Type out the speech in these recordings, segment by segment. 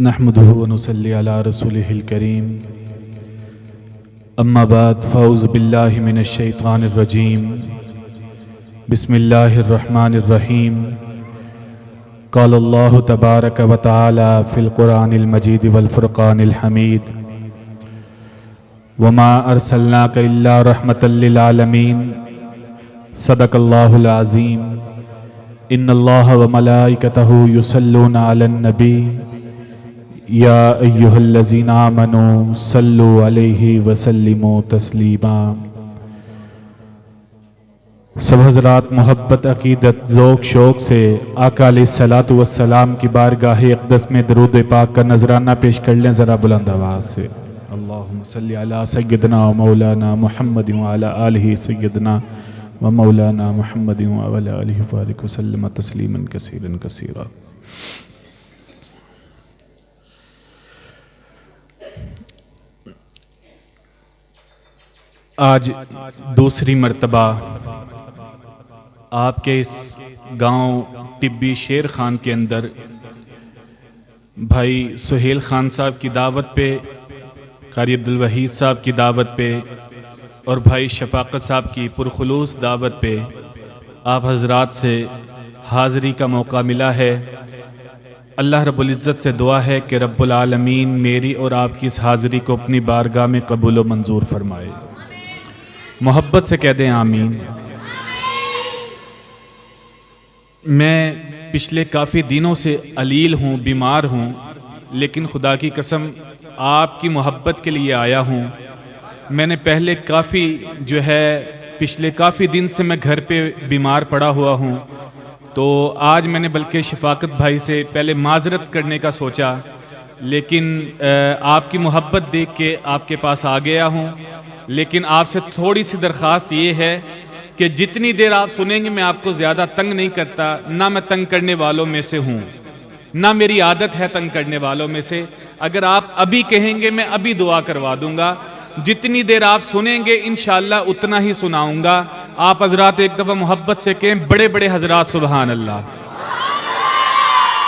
نحمده ونصلي على رسوله الكريم اما بعد فاعوذ بالله من الشیطان الرجیم بسم اللہ الرحمن الرحیم قال اللہ تبارک وتعالی فی القرآن المجید والفرقان الحمید وما ارسلناک الا رحمتا للعالمین صدق اللہ العظیم ان اللہ وملائکتہ یصلون علی النبی یا ایہا الذین آمنوا صلوا علیہ وسلموا تسلیما۔ سب حضرات محبت، عقیدت، ذوق، شوق سے آقا علیہ الصلوۃ والسلام کی بارگاہ اقدس میں درود پاک کا نذرانہ پیش کر لیں ذرا بلند آواز سے۔ اللہم صلی علی سیدنا و مولانا محمد وعلی آلہ سیدنا و مولانا محمد وعلی آلہ وبارک وسلم تسلیما کثیرا کثیرا۔ آج دوسری مرتبہ آپ کے اس گاؤں طبی شیر خان کے اندر بھائی سہیل خان صاحب کی دعوت پہ، قاری عبدالوحید صاحب کی دعوت پہ اور بھائی شفاقت صاحب کی پرخلوص دعوت پہ آپ حضرات سے حاضری کا موقع ملا ہے۔ اللہ رب العزت سے دعا ہے کہ رب العالمین میری اور آپ کی اس حاضری کو اپنی بارگاہ میں قبول و منظور فرمائے۔ محبت سے کہہ دیں آمین۔ میں پچھلے کافی دنوں سے علیل ہوں، بیمار ہوں، لیکن خدا کی قسم آپ کی محبت کے لیے آیا ہوں۔ میں نے پہلے پچھلے کافی دن سے میں گھر پہ بیمار پڑا ہوا ہوں، تو آج میں نے بلکہ شفاقت بھائی سے پہلے معذرت کرنے کا سوچا، لیکن آپ کی محبت دیکھ کے آپ کے پاس آ گیا ہوں۔ لیکن آپ سے تھوڑی سی درخواست یہ ہے کہ جتنی دیر آپ سنیں گے میں آپ کو زیادہ تنگ نہیں کرتا، نہ میں تنگ کرنے والوں میں سے ہوں، نہ میری عادت ہے تنگ کرنے والوں میں سے۔ اگر آپ ابھی کہیں گے میں ابھی دعا کروا دوں گا، جتنی دیر آپ سنیں گے انشاءاللہ اتنا ہی سناؤں گا۔ آپ حضرات ایک دفعہ محبت سے کہیں بڑے بڑے حضرات سبحان اللہ،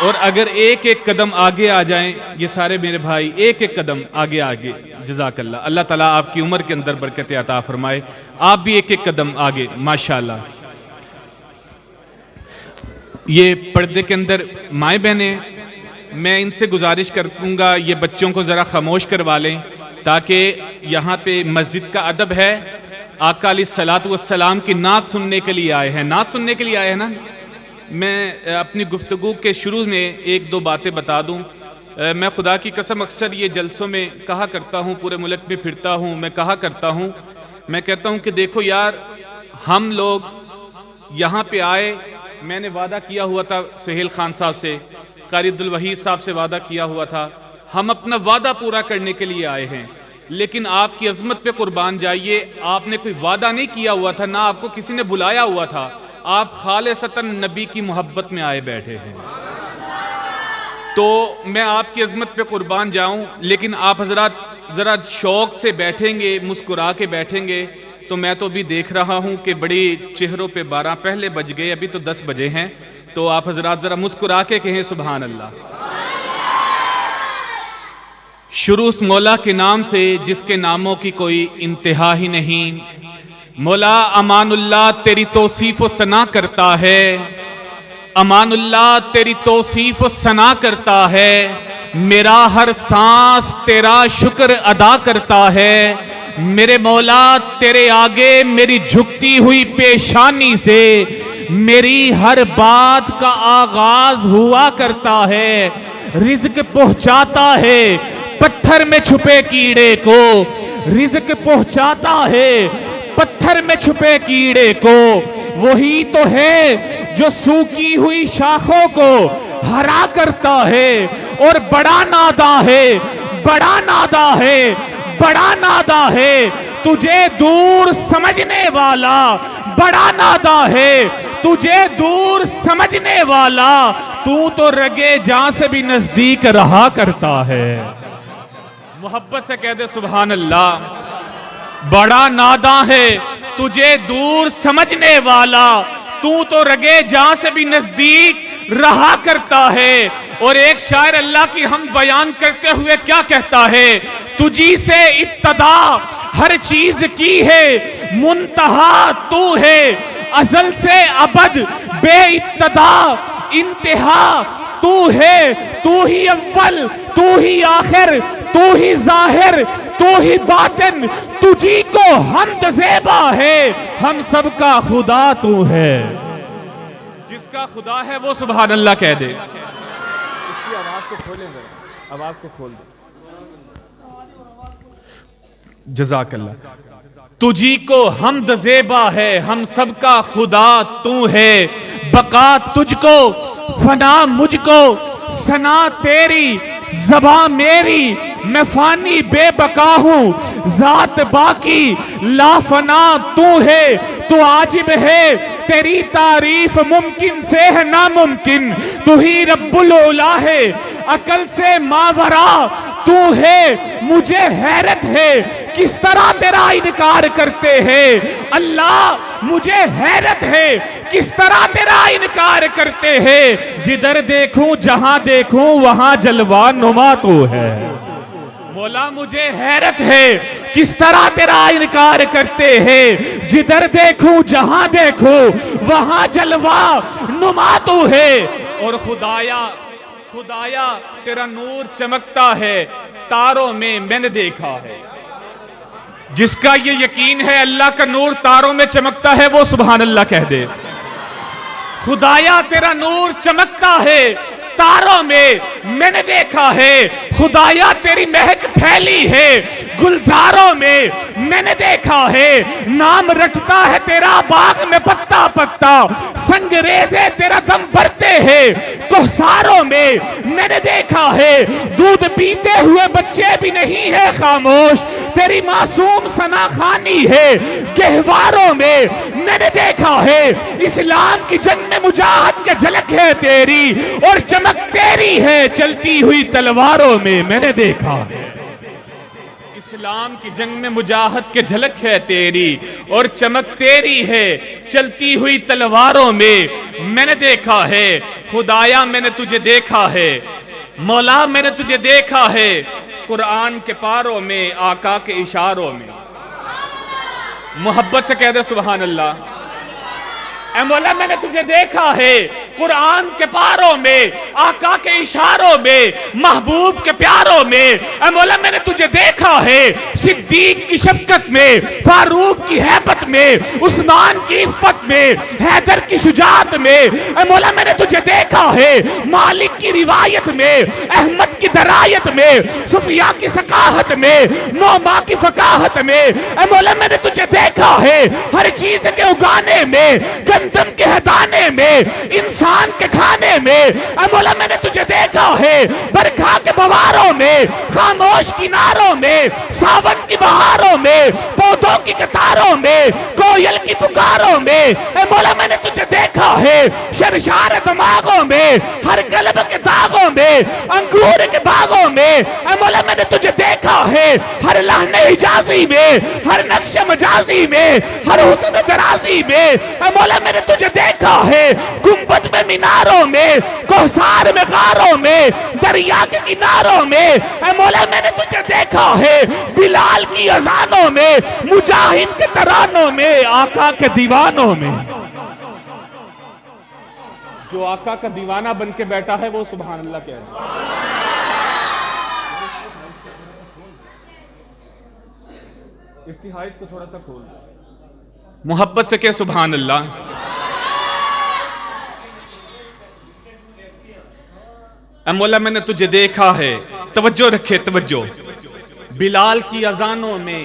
اور اگر ایک ایک قدم آگے آ جائیں یہ سارے میرے بھائی، ایک ایک قدم آگے جزاک اللہ۔ اللہ تعالیٰ آپ کی عمر کے اندر برکت عطا فرمائے، آپ بھی ایک ایک قدم آگے ماشاءاللہ۔ یہ پردے کے اندر مائیں بہنیں، میں ان سے گزارش کروں گا یہ بچوں کو ذرا خاموش کروا لیں، تاکہ یہاں پہ مسجد کا ادب ہے۔ آقا علیہ الصلوۃ والسلام کی نعت سننے کے لیے آئے ہیں، نعت سننے کے لیے آئے ہیں نا۔ میں اپنی گفتگو کے شروع میں ایک دو باتیں بتا دوں۔ میں خدا کی قسم اکثر یہ جلسوں میں کہا کرتا ہوں، پورے ملک میں پھرتا ہوں، میں کہتا ہوں کہ دیکھو یار، ہم لوگ یہاں پہ آئے، میں نے وعدہ کیا ہوا تھا سہیل خان صاحب سے، قاری عبدالوحید صاحب سے وعدہ کیا ہوا تھا، ہم اپنا وعدہ پورا کرنے کے لیے آئے ہیں۔ لیکن آپ کی عظمت پہ قربان جائیے، آپ نے کوئی وعدہ نہیں کیا ہوا تھا، نہ آپ کو کسی نے بلایا ہوا تھا، آپ خالصتاً نبی کی محبت میں آئے بیٹھے ہیں۔ تو میں آپ کی عظمت پہ قربان جاؤں، لیکن آپ حضرات ذرا شوق سے بیٹھیں گے، مسکرا کے بیٹھیں گے، تو میں تو بھی دیکھ رہا ہوں کہ بڑی چہروں پہ 12 پہلے بج گئے، ابھی تو 10 بجے ہیں، تو آپ حضرات ذرا مسکرا کے کہیں سبحان اللہ۔ شروع اس مولا کے نام سے جس کے ناموں کی کوئی انتہا ہی نہیں۔ مولا امان اللہ تیری توصیف و ثنا کرتا ہے، امان اللہ تیری توصیف و ثنا کرتا ہے، میرا ہر سانس تیرا شکر ادا کرتا ہے۔ میرے مولا تیرے آگے میری جھکتی ہوئی پیشانی سے میری ہر بات کا آغاز ہوا کرتا ہے۔ رزق پہنچاتا ہے پتھر میں چھپے کیڑے کو، رزق پہنچاتا ہے پتھر میں چھپے کیڑے کو، وہی تو ہے جو سوکھی ہوئی شاخوں کو ہرا کرتا ہے۔ اور بڑا ناداں ہے، بڑا ناداں ہے، بڑا ناداں ہے تجھے دور سمجھنے والا، بڑا ناداں ہے تجھے دور سمجھنے والا، تو رگے جاں سے بھی نزدیک رہا کرتا ہے۔ محبت سے کہہ دے سبحان اللہ۔ بڑا ناداں ہے تجھے دور سمجھنے والا، تو رگے جاں سے بھی نزدیک رہا کرتا ہے۔ اور ایک شاعر اللہ کی ہم بیان کرتے ہوئے کیا کہتا ہے، تجھی سے ابتدا ہر چیز کی ہے، منتہا تو ہے، ازل سے ابد بے ابتدا انتہا تو ہے، تو ہی اول تو ہی آخر تو ہی ظاہر تو ہی باطن، تجھی کو حمد زیبا ہے، ہم سب کا خدا تو ہے۔ جس کا خدا ہے وہ سبحان اللہ کہہ دے۔ اس کی آواز کو کھولیں ذرا، آواز کو کھول دیں۔ جزاک اللہ۔ تجھی کو حمد زیبا ہے، ہم سب کا خدا تو ہے، بقا تجھ کو فنا مجھ کو، ثنا تیری زباں میری، میں فانی بے بقا ہوں، ذات باقی لا فنا تو ہے، تو عاجب ہے تیری تعریف ممکن سے ہے ناممکن، تو ہی رب العلا ہے عقل سے ماورا تو ہے، مجھے حیرت ہے کس طرح تیرا انکار کرتے ہیں، اللہ مجھے حیرت ہے کس طرح تیرا انکار کرتے ہیں، جدھر دیکھوں جہاں دیکھوں وہاں جلوہ نما تو ہے۔ مولا مجھے حیرت ہے کس طرح تیرا انکار کرتے ہیں، جدھر دیکھوں جہاں دیکھوں وہاں جلوہ نما تو ہے۔ اور خدایا تیرا نور چمکتا ہے تاروں میں نے دیکھا ہے۔ جس کا یہ یقین ہے اللہ کا نور تاروں میں چمکتا ہے وہ سبحان اللہ کہہ دے۔ خدایا تیرا نور چمکتا ہے تاروں میں نے دیکھا ہے، خدایا تیری مہک پھیلی ہے گلزاروں میں نے دیکھا ہے، نام رٹتا ہے تیرا باغ میں پتا پتا، سنگریزے تیرا دم بھرتے ہیں کوثاروں میں نے دیکھا ہے، دودھ پیتے ہوئے بچے بھی نہیں ہے خاموش، تیری معصوم ثنا خوانی ہے گہواروں میں نے دیکھا ہے، اسلام کی جنگ میں مجاہد کے جھلک ہے تیری، اور چمک تیری ہے چلتی ہوئی تلواروں میں نے دیکھا ہے۔ اسلام کی جنگ میں مجاہد کے جھلک ہے تیری، اور چمک تیری ہے چلتی ہوئی تلواروں میں نے دیکھا ہے۔ خدایا میں نے تجھے دیکھا ہے، مولا میں نے تجھے دیکھا ہے، قرآن کے پاروں میں آقا کے اشاروں میں۔ محبت سے کہہ دے سبحان اللہ۔ اے مولا میں نے تجھے دیکھا ہے قرآن کے پاروں میں آقا کے اشاروں میں، محبوب کے پیاروں میں۔ اے مولا میں نے تجھے دیکھا ہے صدیق کی شفقت میں، فاروق کی ہیبت میں، عثمان کی عفت میں، حیدر کی شجاعت میں۔ اے مولا میں نے تجھے دیکھا ہے مالک کی روایت میں، احمد کی درایت میں، صفیہ کی ثقافت میں، نعما کی فقاہت میں۔ اے مولا میں نے تجھے دیکھا ہے ہر چیز کے اگانے میں، گندم کے ہدانے میں، انسان کے کھانے میں۔ اے مولا میں نے تجھے دیکھا ہے برکھا کے بواروں میں، خاموش کناروں میں، ساون کی بہاروں میں، پودوں کی قطاروں میں، کوئل کی پکاروں میں۔ اے مولا میں نے تجھے دیکھا ہے شرشار دماغوں میں، ہر قلب کے داغوں میں، انگور کے باغوں میں۔ اے مولا میں نے تجھے دیکھا ہے ہر لحن حجازی میں، ہر نقش مجازی میں، ہر حسن درازی میں۔ اے مولا میں نے تجھے دیکھا ہے گنبد میں میناروں میں، کوثار میں غاروں میں، دریا کے کناروں میں۔ اے مولا میں نے تجھے دیکھا ہے بلال کی اذانوں میں، مجاہد کے ترانوں میں، آقا کے دیوانوں میں۔ جو آقا کا دیوانہ بن کے بیٹھا ہے وہ سبحان اللہ کہہ رہا ہے۔ اس کی حائز کو تھوڑا سا کھول محبت سے کہ سبحان اللہ۔ اے مولا میں نے تجھے دیکھا ہے، توجہ رکھے توجہ، بلال کی اذانوں میں،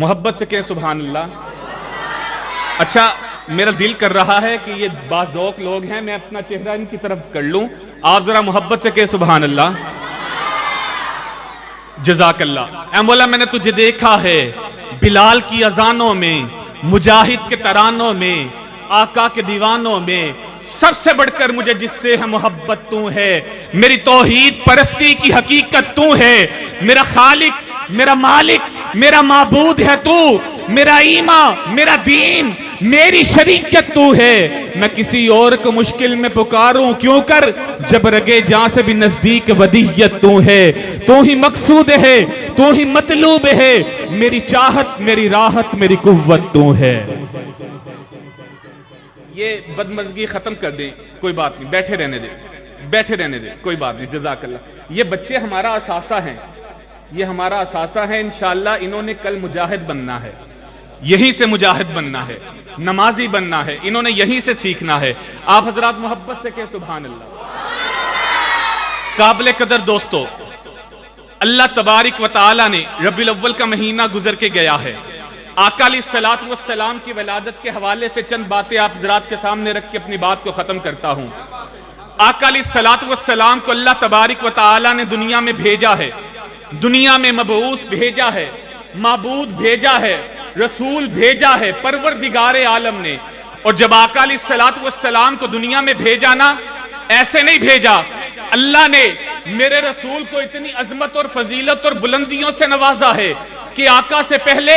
محبت سے کہ سبحان اللہ۔ اچھا میرا دل کر رہا ہے کہ یہ باذوق لوگ ہیں، میں اپنا چہرہ ان کی طرف کر لوں، آپ ذرا محبت سے کہ سبحان اللہ۔ جزاک اللہ۔ اے مولا میں نے تجھے دیکھا ہے بلال کی اذانوں میں، مجاہد کے ترانوں میں، آقا کے دیوانوں میں، سب سے بڑھ کر مجھے جس سے ہے محبت تو ہے، میری توحید پرستی کی حقیقت تو ہے، میرا خالق، میرا مالک، میرا معبود ہے تو، میرا ایمان، میرا دین، میری شریعت تو ہے، میں کسی اور کو مشکل میں پکاروں کیوں کر، جب رگے جاں سے بھی نزدیک ودیت تو ہے، تو ہی مقصود ہے، تو ہی مطلوب ہے، میری چاہت، میری راحت، میری قوت تو ہے۔ یہ بدمزگی ختم کر دیں، کوئی بات نہیں، بیٹھے رہنے دیں، بیٹھے رہنے دیں، کوئی بات نہیں، جزاک اللہ۔ یہ بچے ہمارا اثاثہ ہیں، یہ ہمارا اثاثہ ہے، انشاءاللہ انہوں نے کل مجاہد بننا ہے، یہیں سے مجاہد بننا ہے، نمازی بننا ہے، انہوں نے یہیں سے سیکھنا ہے۔ آپ حضرات محبت سے کہے سبحان اللہ۔ قابل قدر دوستو، اللہ تبارک و تعالی نے ربیع الاول کا مہینہ گزر کے گیا ہے، آقا علیہ السلام کی ولادت کے حوالے سے چند باتیں آپ حضرات کے سامنے رکھ کے اپنی بات کو ختم کرتا ہوں۔ آقا علیہ السلام کو اللہ تبارک و تعالی نے دنیا میں بھیجا ہے، دنیا میں مبعوث بھیجا ہے، معبود بھیجا ہے، رسول بھیجا ہے پروردگار عالم نے۔ اور جب آقا علیہ السلام کو دنیا میں بھیجا نا، ایسے نہیں بھیجا، اللہ نے میرے رسول کو اتنی عظمت اور فضیلت اور بلندیوں سے نوازا ہے کہ آقا سے پہلے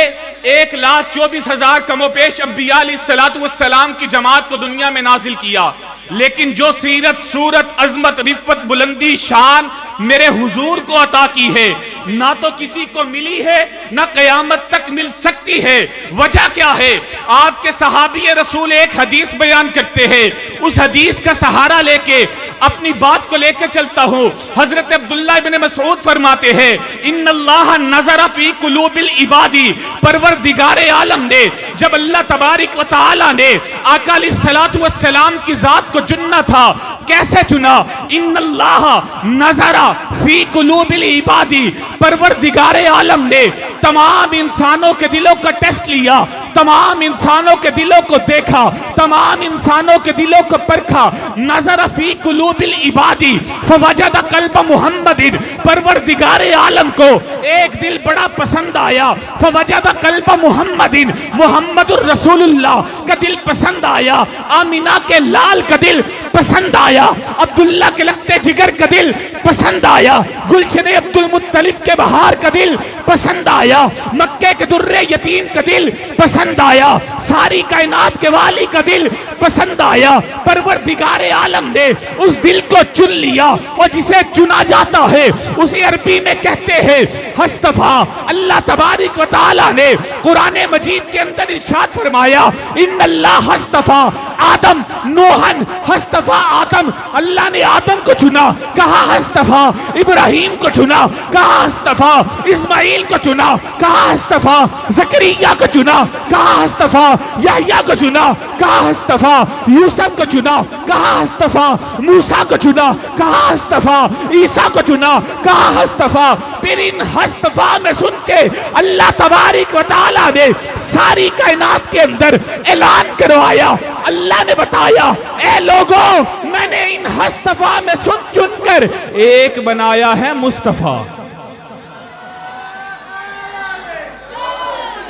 1,24,000 کم و بیش انبیاء علیہ السلام کی جماعت کو دنیا میں نازل کیا، لیکن جو سیرت، صورت، عظمت، رفت، بلندی، شان میرے حضور کو عطا کی ہے، نہ تو کسی کو ملی ہے، نہ قیامت تک مل سکتی ہے۔ وجہ کیا ہے؟ آپ کے صحابی رسول ایک حدیث بیان کرتے ہیں، اس حدیث کا سہارا لے کے اپنی بات کو لے کے چلتا ہوں۔ حضرت عبداللہ بن مسعود فرماتے ہیں، ان اللہ نظر فی قلوب العباد، پروردگار عالم نے جب اللہ تبارک و تعالی نے آقا علیہ السلام کی ذات کو چننا تھا، کیسے چنا؟ ان اللہ نظر فی قلوب العباد، پروردگار عالم نے تمام انسانوں کے دلوں کا ٹیسٹ لیا، تمام انسانوں کے دلوں کو دیکھا، تمام انسانوں کے دلوں کو پرکھا۔ نظر فی قلوب العباد فوجد قلب محمد، پروردگار عالم کو ایک دل بڑا پسند آیا، فوجد قلب محمد، محمد الرسول اللہ کا دل پسند آیا، آمینہ کے لال کا دل پسند آیا، عبداللہ کے لگتے جگر کا دل پسند آیا، گلشن عبد المطلب کے بہار کا دل پسند آیا، مکے کے در یتیم کا دل پسند آیا، ساری کائنات کے والی کا دل پسند آیا۔ پروردگار عالم نے اس دل کو چن لیا، اور جسے چنا جاتا ہے اسی عربی میں کہتے ہیں ہستفا۔ اللہ تبارک و تعالی نے قرآن مجید کے اندر ارشاد فرمایا، ان اللہ ہستفا آدم نوحن، ہستفا آدم، اللہ نے آدم کو چنا، کہا ہستفا ابراہیم کو چنا، کہا ہستفا اسماعیل کو چنا، کہا ہستفا زکریا کو چنا، کہا ہستفا یحییٰ کو چنا، کہا ہستفا یوسف کو چنا، کہا ہستفا موسیٰ کو چنا، کہا ہستفا عیسیٰ کو چنا، کہا ہستفا۔ پھر ان ہستفا میں سن کے اللہ تبارک و تعالی نے ساری کائنات کے اندر اعلان کروایا، اللہ نے بتایا، اے لوگوں، میں نے ان ہستفا میں چن کر ایک بنایا ہے مصطفیٰ،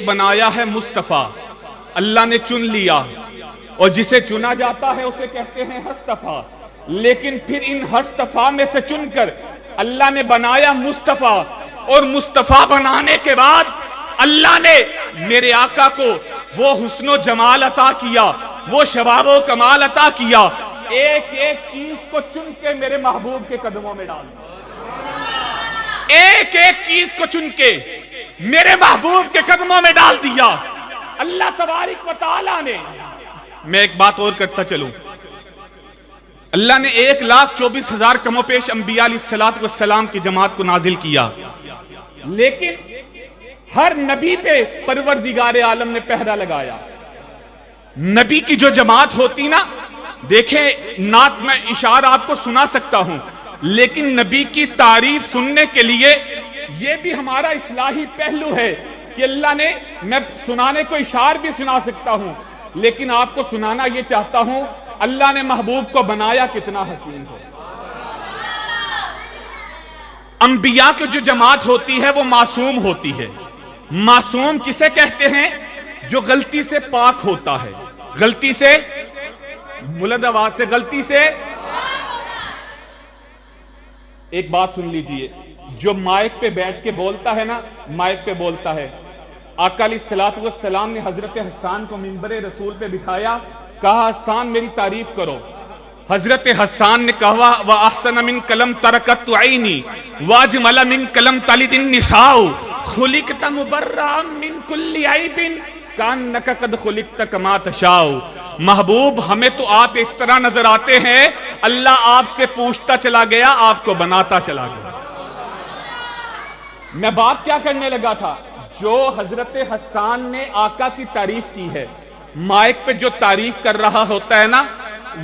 بنایا ہے مصطفیٰ۔ اللہ نے چن لیا، اور جسے چنا جاتا ہے اسے کہتے ہیں ہستفا، لیکن پھر ان ہستفا میں سے چن کر اللہ نے بنایا مصطفیٰ، اور مصطفیٰ بنانے کے بعد اللہ نے میرے آقا کو وہ حسن و جمال عطا کیا، وہ شباب و کمال عطا کیا، ایک ایک چیز کو چن کے میرے محبوب کے قدموں میں ڈال دیا، ایک ایک چیز کو چن کے میرے محبوب کے قدموں میں ڈال دیا اللہ تبارک و تعالی نے۔ میں ایک بات اور کرتا چلوں، اللہ نے 1,24,000 کم و پیش انبیاء علیہ السلام کی جماعت کو نازل کیا، لیکن ہر نبی پہ پروردگار عالم نے پہرا لگایا۔ نبی کی جو جماعت ہوتی نا، دیکھیں نعت میں اشارہ آپ کو سنا سکتا ہوں، لیکن نبی کی تعریف سننے کے لیے یہ بھی ہمارا اصلاحی پہلو ہے کہ اللہ نے، میں سنانے کو اشار بھی سنا سکتا ہوں، لیکن آپ کو سنانا یہ چاہتا ہوں اللہ نے محبوب کو بنایا کتنا حسین ہے۔ انبیاء کی جو جماعت ہوتی ہے وہ معصوم ہوتی ہے۔ معصوم کسے کہتے ہیں؟ جو غلطی سے پاک ہوتا ہے، غلطی سے، بلند آواز سے، غلطی سے۔ ایک بات سن لیجئے، جو مائک پہ بیٹھ کے بولتا ہے نا، مائک پہ بولتا ہے، آقا علیہ الصلوۃ والسلام نے حضرت حسان کو منبر رسول پہ بٹھایا، کہا حسان میری تعریف کرو۔ حضرت حسان نے کہا وَأَحْسَنَ مِنْ كَلَمْ تَرَكَتْ عَيْنِي وَأَجْمَلَ مِنْ كَلَمْ تَلِدِ النِّسَاءُ خُلِقْتَ مُبَرَّأً مِنْ كُلِّ عَيْبٍ كَأَنَّكَ قَدْ خُلِقْتَ كَمَا تَشَاءُ۔ محبوب ہمیں تو آپ اس طرح نظر آتے ہیں، اللہ آپ سے پوچھتا چلا گیا، آپ کو بناتا چلا گیا۔ میں بات کیا کرنے لگا تھا؟ جو حضرت حسان نے آقا کی تعریف کی ہے، مائک پہ جو تعریف کر رہا ہوتا ہے نا،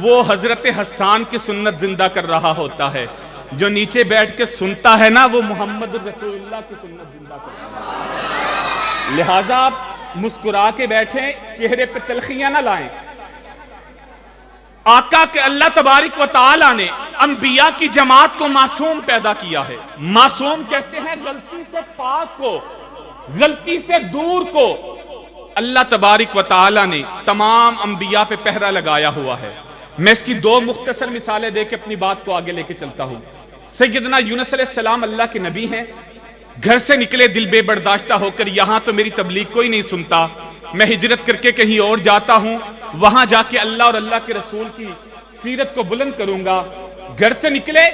وہ حضرت حسان کی سنت زندہ کر رہا ہوتا ہے۔ جو نیچے بیٹھ کے سنتا ہے نا، وہ محمد رسول اللہ کی سنت زندہ کر رہا ہے۔ لہٰذا آپ مسکرا کے بیٹھیں، چہرے پہ تلخیاں نہ لائیں۔ آقا کے اللہ تبارک و تعالی نے انبیاء کی جماعت کو معصوم پیدا کیا ہے۔ معصوم کہتے ہیں غلطی سے پاک کو، غلطی سے دور کو۔ اللہ تبارک و تعالی نے تمام انبیاء پہ پہرا لگایا ہوا ہے۔ میں اس کی دو مختصر مثالیں دے کے اپنی بات کو آگے لے کے چلتا ہوں۔ سیدنا یونس علیہ السلام اللہ کے نبی ہیں، گھر سے نکلے دل بے برداشتہ ہو کر، یہاں تو میری تبلیغ کوئی نہیں سنتا، میں ہجرت کر کے کہیں اور جاتا ہوں، وہاں جا کے اللہ اور اللہ کے رسول کی سیرت کو بلند کروں گا۔ گھر سے نکلے،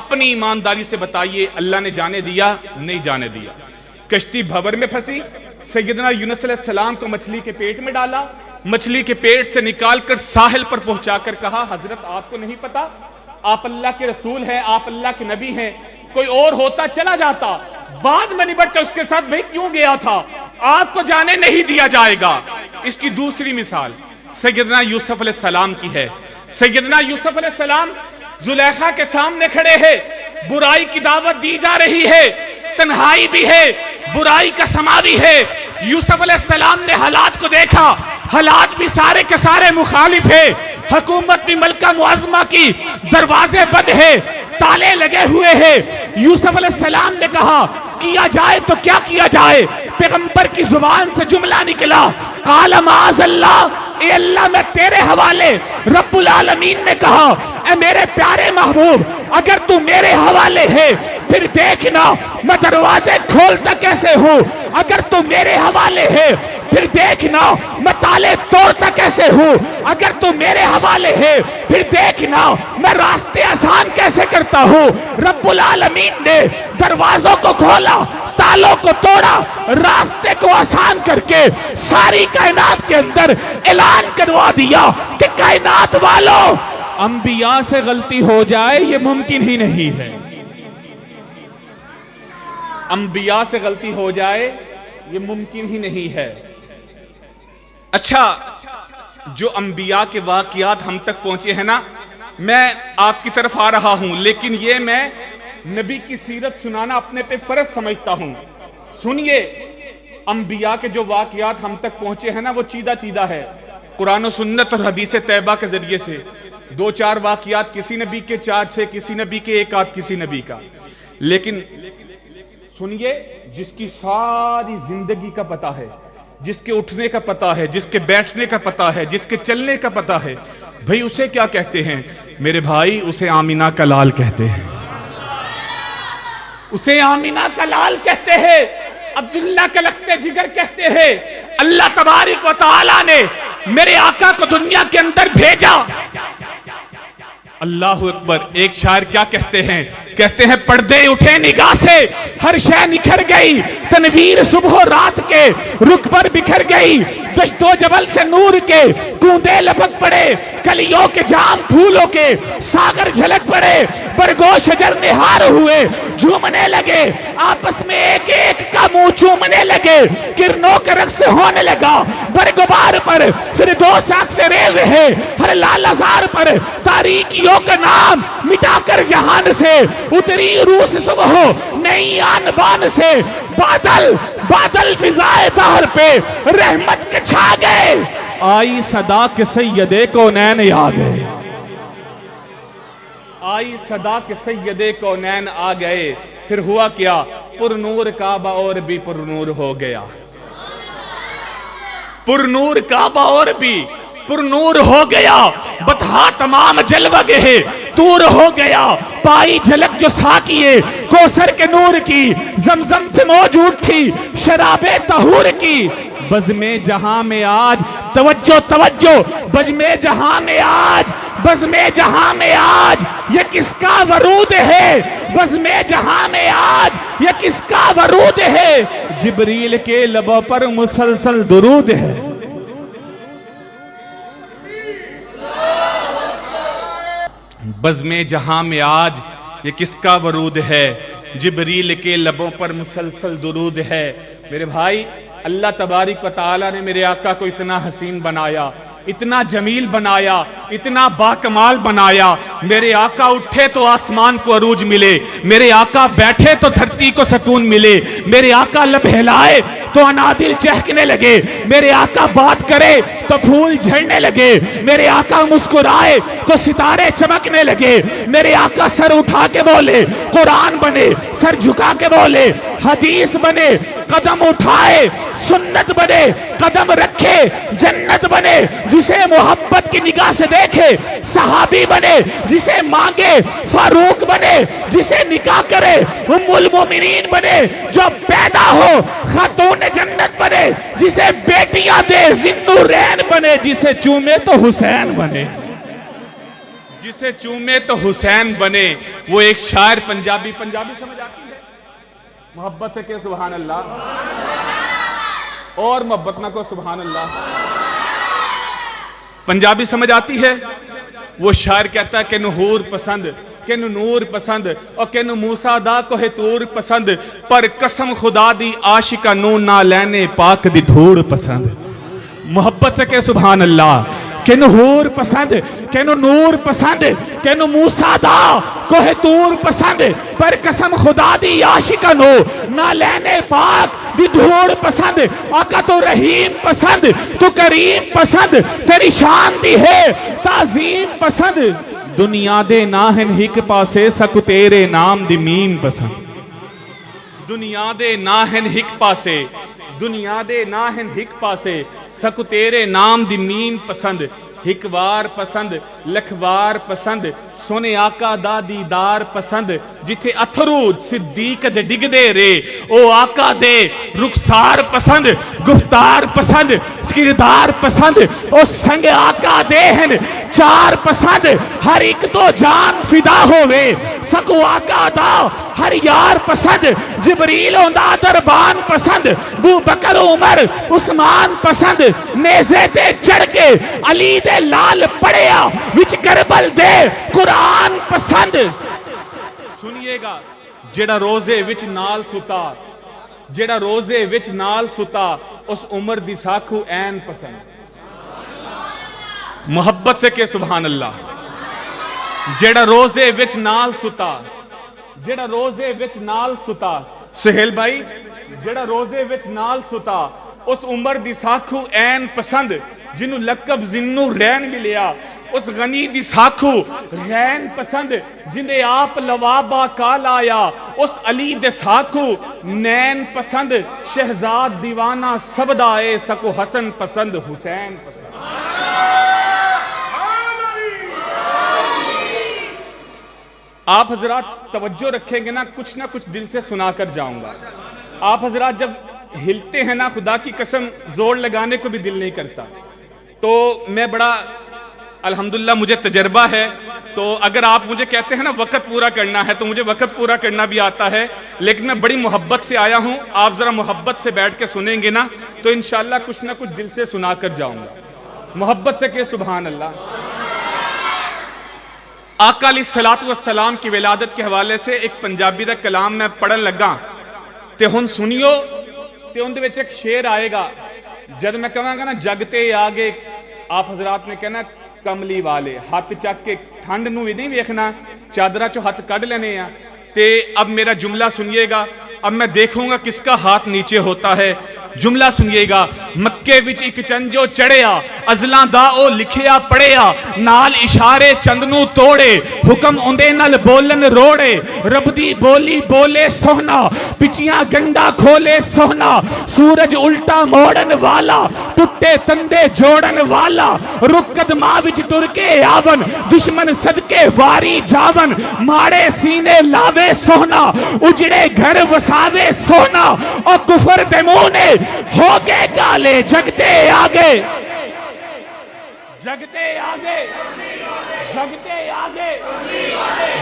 اپنی ایمانداری سے بتائیے اللہ نے جانے دیا؟ نہیں جانے دیا۔ کشتی بھور میں پھنسی، سیدنا یونس علیہ السلام کو مچھلی کے پیٹ میں ڈالا، مچھلی کے پیٹ سے نکال کر ساحل پر پہنچا کر کہا حضرت آپ کو نہیں پتا، آپ اللہ کے رسول ہیں، آپ اللہ کے نبی ہیں، کوئی اور ہوتا چلا جاتا، بعد میں نبٹ کے اس کے ساتھ بھئی کیوں گیا تھا، آپ کو جانے نہیں دیا جائے گا۔ اس کی دوسری مثال سیدنا یوسف علیہ السلام کی ہے۔ سیدنا یوسف علیہ السلام زلیخا کے سامنے کھڑے ہیں، برائی کی دعوت دی جا رہی ہے، تنہائی بھی ہے، برائی کا سما بھی ہے۔ یوسف علیہ السلام نے حالات کو دیکھا، حالات بھی سارے کے سارے مخالف ہے، حکومت بھی ملکہ معظمہ کی، دروازے بند ہے، تالے لگے ہوئے ہیں۔ یوسف علیہ السلام نے کہا کیا جائے تو کیا کیا جائے؟ پیغمبر کی زبان سے جملہ نکلا، قال معاذ اللہ، اے اللہ میں تیرے حوالے۔ رب العالمین نے کہا اے میرے پیارے محبوب، اگر تو میرے حوالے ہے پھر دیکھنا میں دروازے کھولتا کیسے ہوں، اگر تو میرے حوالے ہے پھر دیکھنا میں تالے توڑتا کیسے ہوں، اگر تو میرے حوالے ہے پھر دیکھنا میں راستے آسان کیسے کرتا ہوں۔ رب العالمین نے دروازوں کو کھولا، تالوں کو توڑا، راستے کو آسان کر کے ساری کائنات کے اندر اعلان کروا دیا کہ کائنات والوں، انبیاء سے غلطی ہو جائے یہ ممکن ہی نہیں ہے۔ انبیاء سے غلطی ہو جائے یہ ممکن ہی نہیں ہے۔ اچھا، جو انبیاء کے واقعات ہم تک پہنچے ہیں نا، میں آپ کی طرف آ رہا ہوں، لیکن یہ میں نبی کی سیرت سنانا اپنے پہ فرض سمجھتا ہوں۔ سنیے، انبیاء کے جو واقعات ہم تک پہنچے ہیں نا، وہ چیدہ چیدہ ہے، قرآن و سنت اور حدیث طیبہ کے ذریعے سے۔ دو چار واقعات کسی نبی کے، چار چھ کسی نبی کے، ایک آدھ کسی نبی کا۔ لیکن سنیے، جس کی ساری زندگی کا پتہ ہے، جس کے اٹھنے کا پتہ ہے، جس کے بیٹھنے کا پتہ ہے، جس کے چلنے کا پتہ ہے، بھئی اسے کیا کہتے ہیں؟ میرے بھائی اسے آمینہ کا لال کہتے ہیں، اسے آمینہ کا لال کہتے ہیں، عبداللہ کا لخت جگر کہتے ہیں۔ اللہ تبارک و تعالی نے میرے آقا کو دنیا کے اندر بھیجا۔ اللہ اکبر۔ ایک شاعر کیا کہتے ہیں؟ کہتے ہیں پردے اٹھے نگاہ سے، ہر شے نکھر گئی، تنویر صبح و رات کے رخ پر بکھر گئی، دشت و جبل سے نور کے کوندے لپک پڑے، کلیوں کے جام پھولوں کے ساغر جھلک پڑے، برگو شجر نہار ہوئے جھومنے لگے، آپس میں ایک ایک کا منہ چومنے لگے، کرنوں کے رقص ہونے لگا برگبار پر، پھر دو ساکھ سے ریز ہے ہر لال ازار پر، تاریکیوں کا نام مٹا کر جہان سے اتری روس صبح نئی آن بان سے، بادل بادل فضائے دہر پہ رحمت کے چھا گئے، آئی صدا کے سید کونین آ گئے، آئی صدا کے سید کونین آ گئے۔ پھر ہوا کیا؟ پر نور کعبہ اور بھی پر نور ہو گیا، پر نور کعبہ اور بھی پر نور ہو گیا، بتہا تمام جلوہ گے دور ہو گیا، پائی جھلک جو ساقیے کوثر کے نور کی، زمزم سے موجود تھی شراب طہور کی۔ بزم جہاں میں آج توجہ توجہ، بزم جہاں میں آج، بزم جہاں میں آج یہ کس کا ورود ہے، بزم جہاں میں آج یہ کس کا ورود ہے، جبریل کے لبوں پر مسلسل درود ہے۔ بزم جہاں میں آج یہ کس کا ورود ہے، جبریل کے لبوں پر مسلسل درود ہے۔ میرے بھائی، اللہ تبارک و تعالیٰ نے میرے آقا کو اتنا حسین بنایا، اتنا جمیل بنایا، اتنا باکمال بنایا۔ میرے آقا اٹھے تو آسمان کو عروج ملے، میرے آقا بیٹھے تو دھرتی کو سکون ملے، میرے آقا لب ہلائے تو انادل چہکنے لگے، میرے آقا بات کرے تو پھول جھڑنے لگے، میرے آقا مسکرائے تو ستارے چمکنے لگے، میرے آقا سر اٹھا کے بولے قرآن بنے، سر جھکا کے بولے حدیث بنے، قدم اٹھائے سنت بنے، قدم رکھے جنت بنے، جسے محبت کی نگاہ سے دیکھے صحابی بنے، جسے مانگے فاروق بنے، جسے نکاح کرے ام المومنین بنے، جو پیدا ہو خاتون جنت بنے، جسے بیٹیاں دے ذی-النورین بنے، جسے چومے تو حسین بنے، جسے چومے تو حسین بنے۔ وہ ایک شاعر پنجابی سمجھ آتی ہے؟ محبت سے کہ سبحان اللہ، اور محبت نہ کو سبحان اللہ۔ پنجابی سمجھ آتی ہے؟ وہ شاعر کہتا ہے کہ نور پسند، کہ نور پسند، اور کہ موسیٰ دا کوہ طور پسند، پر قسم خدا دی عاشقہ نو نہ لینے پاک دی دھوڑ پسند۔ محبت سے کہ سبحان اللہ، کہ نور پسند، کہ نور پسند، کہ موسیٰ دا کوہ طور پسند، پر قسم خدا دی عاشقہ نو نہ لینے پاک دی دھوڑ پسند۔ آقا تو رحیم پسند، تو کریم پسند، تیری شان دی ہے تعظیم پسند، دنیا دے ناہن ہک پاسے سکو تیرے نام دی میم پسند۔ دنیا دے ناہن ہک پاسے، دنیا دے ناہن ہک پاسے سکو تیرے نام دی میم پسند، ہک وار پسند لکھ وار پسند، سونے آقا دا دیدار پسند، جتھے اتھرو صدیق دے ڈگ دے رے او آقا دے رخسار پسند، گفتار پسند کردار پسند، او سنگ آقا دے ہن چار پسند، ہر ایک تو جان فدا ہوئے سکو آقا دا ہر یار پسند، جبریل ہوندا دربان پسند، بو بکر عمر عثمان پسند، نیزے تے چڑھ کے علی دے لال پڑیا وچ کربل دے قرآن پسند۔ سنیے گا، جیڑا روزے وچ نال ستا، جیڑا روزے وچ نال ستا، اس عمر دی ساکھو این پسند۔ محبت سے کہ سبحان اللہ، جیڑا روزے وچ نال ستا، جیڑا روزے وچ نال ستا، سہیل بھائی، جیڑا روزے وچ نال ستا، اس عمر دی ساکھو این پسند، جنہوں لقب ذی-النورین ملیا، اس غنی دی ساکھو رین پسند، جندے آپ لوابا کال آیا، اس علی دے ساکھو نین پسند، شہزاد دیوانہ سبدائے سکو حسن پسند حسین پسند۔ آپ حضرات توجہ رکھیں گے نا، کچھ نہ کچھ دل سے سنا کر جاؤں گا۔ آپ حضرات جب ہلتے ہیں نا، خدا کی قسم زور لگانے کو بھی دل نہیں کرتا۔ تو میں بڑا الحمدللہ مجھے تجربہ ہے، تو اگر آپ مجھے کہتے ہیں نا وقت پورا کرنا ہے تو مجھے وقت پورا کرنا بھی آتا ہے، لیکن میں بڑی محبت سے آیا ہوں۔ آپ ذرا محبت سے بیٹھ کے سنیں گے نا تو انشاءاللہ کچھ نہ کچھ دل سے سنا کر جاؤں گا۔ محبت سے کہ سبحان اللہ۔ آقا علیہ السلام کی ولادت کے حوالے سے ایک پنجابی دا کلام میں پڑھن لگا تے ہن سنیو تے ان دے وچ ایک شعر آئے گا۔ جد میں کہاں گا نا جگتے آگے، آپ حضرات نے کہنا کملی والے ہاتھ چک کے ٹھنڈ نو بھی نہیں ویکھنا، چادرہ چو ہاتھ کڈ لینے ہیں۔ تے اب میرا جملہ سنیے گا، اب میں دیکھوں گا کس کا ہاتھ نیچے ہوتا ہے۔ جملہ سنیے گا، مکے وچ ایک چنجو چڑھیا، ازلاں دا او لکھیا پڑھیا، نال اشارے چندنو توڑے، حکم اندے نال بولن روڑے، رب دی بولی بولے سونا، پچیاں گنڈا کھولے سونا، سورج الٹا موڑن والا، ٹوٹے تندے جوڑن والا، رکد ماں وچ ٹر کے آون، دشمن صدقے واری جاون، ماڑے سینے لاوے سونا، اجڑے گھر وساوے سونا، اور کفر دے منہ نے ہو گئے کالے، جگتے آگے جگتے آگے جگتے آگے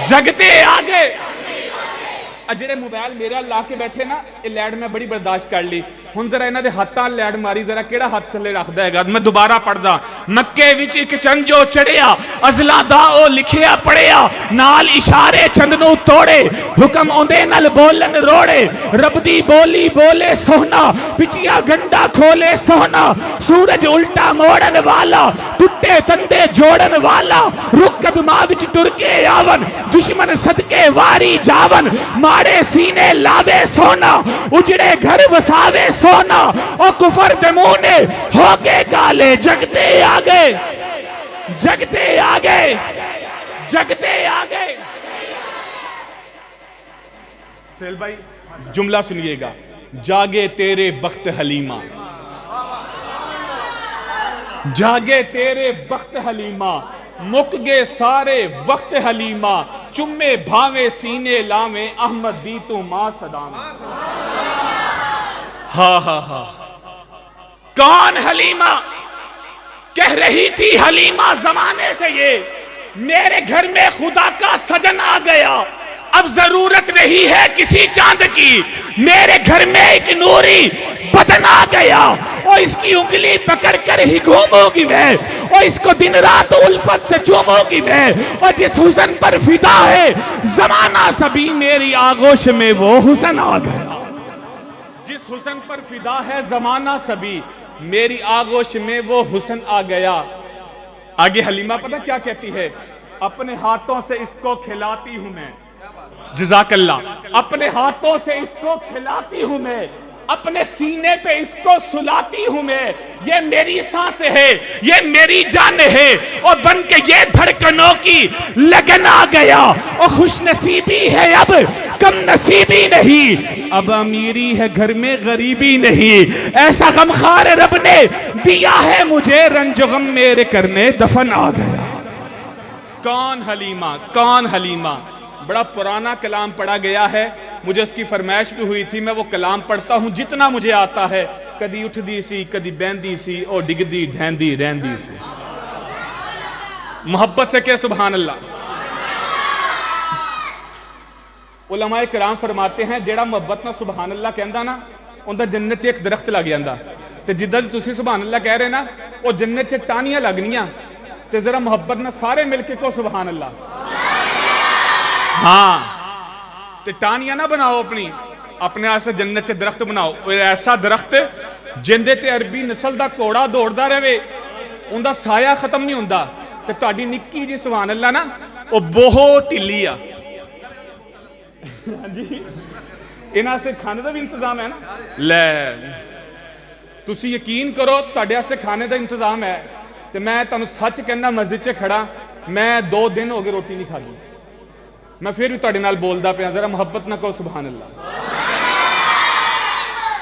جگتے آگے۔ اجڑے موبائل میرا لا کے بیٹھے نا، یہ لیڈ میں بڑی برداشت کر لی، ہن ذرا انہاں دے ہتھاں لیڈ ماری، ذرا کیڑا ہاتھ تھلے رکھدا ہے گا؟ میں دوبارہ پڑھدا، مکے وچ ایک چنجو چڑھیا، ازلاں دا او لکھیا پڑھیا، نال اشارے چندنو توڑے، حکم اوندے نال بولن روڑے، رب دی بولی بولے سونا، پچیاں گنڈا کھولے سونا، سورج الٹا موڑن والا، ٹوٹے تندے جوڑن والا، رکب ماں وچ ٹر کے آون، دشمن صدقے واری جاون، ماڑے سینے لاوے سونا، اجڑے گھر وساوے سونا، اور کفر دے منہ نے ہو کے کالے، جگتے آگے جگتے آگے جگتے آگے۔ سہیل بھائی جملہ سنیے گا، جاگے تیرے بخت حلیمہ، جاگے تیرے بخت حلیمہ، مک گے سارے وقت حلیمہ، چمے بھاوے سینے لاویں، احمد دی تو ماں صدامیں۔ ہاں ہاں ہاں، کون حلیمہ؟ کہہ رہی تھی حلیمہ زمانے سے یہ، میرے گھر میں خدا کا سجن آ گیا، اب ضرورت نہیں ہے کسی چاند کی، میرے گھر میں ایک نوری بدن آ گیا، اور اس کی انگلی پکڑ کر ہی گھوموں گی میں، اور اس کو دن رات الفت سے چوموں گی میں، اور جس حسن پر فدا ہے زمانہ سبھی، میری آغوش میں وہ حسن آ گیا۔ جس حسن پر فدا ہے زمانہ سبھی، میری آغوش میں وہ حسن آ گیا۔ آگے حلیمہ پتہ کیا کہتی ہے؟ اپنے ہاتھوں سے اس کو کھلاتی ہوں میں، جزاک اللہ، اپنے ہاتھوں سے اس کو کھلاتی ہوں میں، اپنے سینے پہ اس کو سلاتی ہوں میں، یہ میری سانس ہے، یہ میری جان ہے، اور بن کے یہ دھڑکنوں کی لگن آ گیا، اور خوش نصیبی ہے اب کم نصیبی نہیں، اب امیری ہے گھر میں غریبی نہیں، ایسا غمخوار رب نے دیا ہے مجھے، رنج و غم میرے کرنے دفن آ گیا۔ کون حلیمہ؟ کون حلیمہ؟ بڑا پرانا کلام پڑھا گیا ہے، مجھے اس کی فرمائش بھی ہوئی تھی، میں وہ کلام پڑھتا ہوں جتنا مجھے آتا ہے، کدی اٹھ دی سی کدی بہندی سی، اور ڈگ دی ڈھیندی رہندی سی۔ محبت سے کہ سبحان اللہ۔ علماء کرام فرماتے ہیں جیڑا محبت نہ سبحان اللہ کہندا نا، اندر جنت سے ایک درخت لگ جاندا، تے جدھر تسی سبحان اللہ کہہ رہے نا، وہ جنت سے ٹانیاں لگنیاں، تے ذرا محبت نہ سارے مل کے کو سبحان اللہ۔ ہاں تے ٹانیاں نہ بناؤ اپنی، اپنے آسے جنت سے درخت بناؤ، ایسا درخت جندے تے عربی نسل دا کوڑا دوڑدا رہے، ان دا سایہ ختم نہیں ہوندا، تے تہاڈی نکی جی سبحان اللہ نا، وہ بہت ٹلی آ۔ جی انہاں سے کھانے دا بھی انتظام ہے نا، لے تسی یقین کرو تہاڈے سے کھانے دا انتظام ہے، تے میں تانوں سچ کہنا مسجد چ کھڑا، میں 2 دن ہو گئے روٹی نہیں کھائی، میں پھر بھی تہاڈے نال بولدا پیا، ذرا محبت نہ کہو سبحان اللہ۔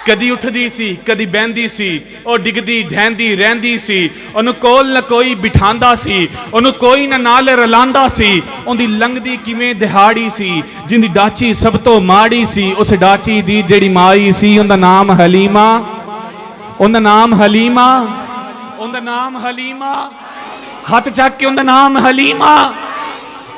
کدی اٹھ دی سی کدی بہندی سی، اور ڈگدی ڈھیندی رہندی سی، انہوں کول نہ کوئی بٹھاندا سی، انہوں کوئی نہ نال رلاندا سی، ان دی لنگدی کیویں دہاڑی سی، جن دی ڈاچی سب تو ماڑی سی، اس ڈاچی دی جڑی مائی سی، ان دا نام حلیمہ، ان دا نام حلیمہ، ان دا نام حلیمہ، ہاتھ چاک کے ان دا نام حلیمہ۔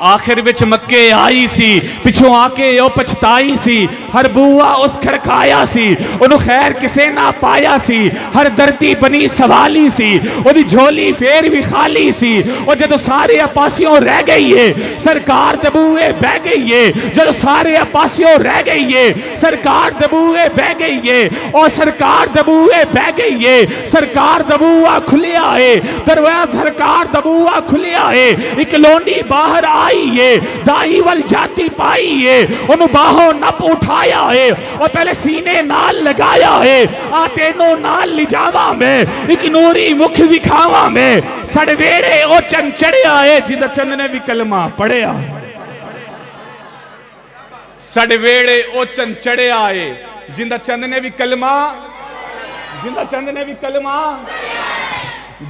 آخر وچ مکے آئی سی، پچھوں آکے او پچھتائی سی، ہر بوا اس کھڑکایا سی، انہوں خیر کسے نہ پایا سی، ہر دردی بنی سوالی سی، او دی جھولی پھر بھی خالی سی، او جدو سارے اپاسیوں رہ گئی ہے، سرکار دبوئے بہ گئی ہے، جدو سارے اپاسیوں رہ گئی ہے، سرکار دبوئے بہ گئی ہے، اور سرکار دبوئے بہ گئی ہے، سرکار دبوہ کھلیا ہے، دروازہ سرکار دبوہ کھلیا ہے، ایک لونڈی باہر آئیے دائی ول جاتی پائیے انہوں باہوں نپ اٹھایا ہے اور پہلے سینے نال لگایا ہے آتے نو نال لجاوا میں ایک نوری مکھ وکھاوا میں سڑ ویڑے او چند چڑھیا ہے جدہ چند نے بھی کلمہ پڑھیا سڑ ویڑے او چند چڑھے آئے جندہ چند نے بھی کلمہ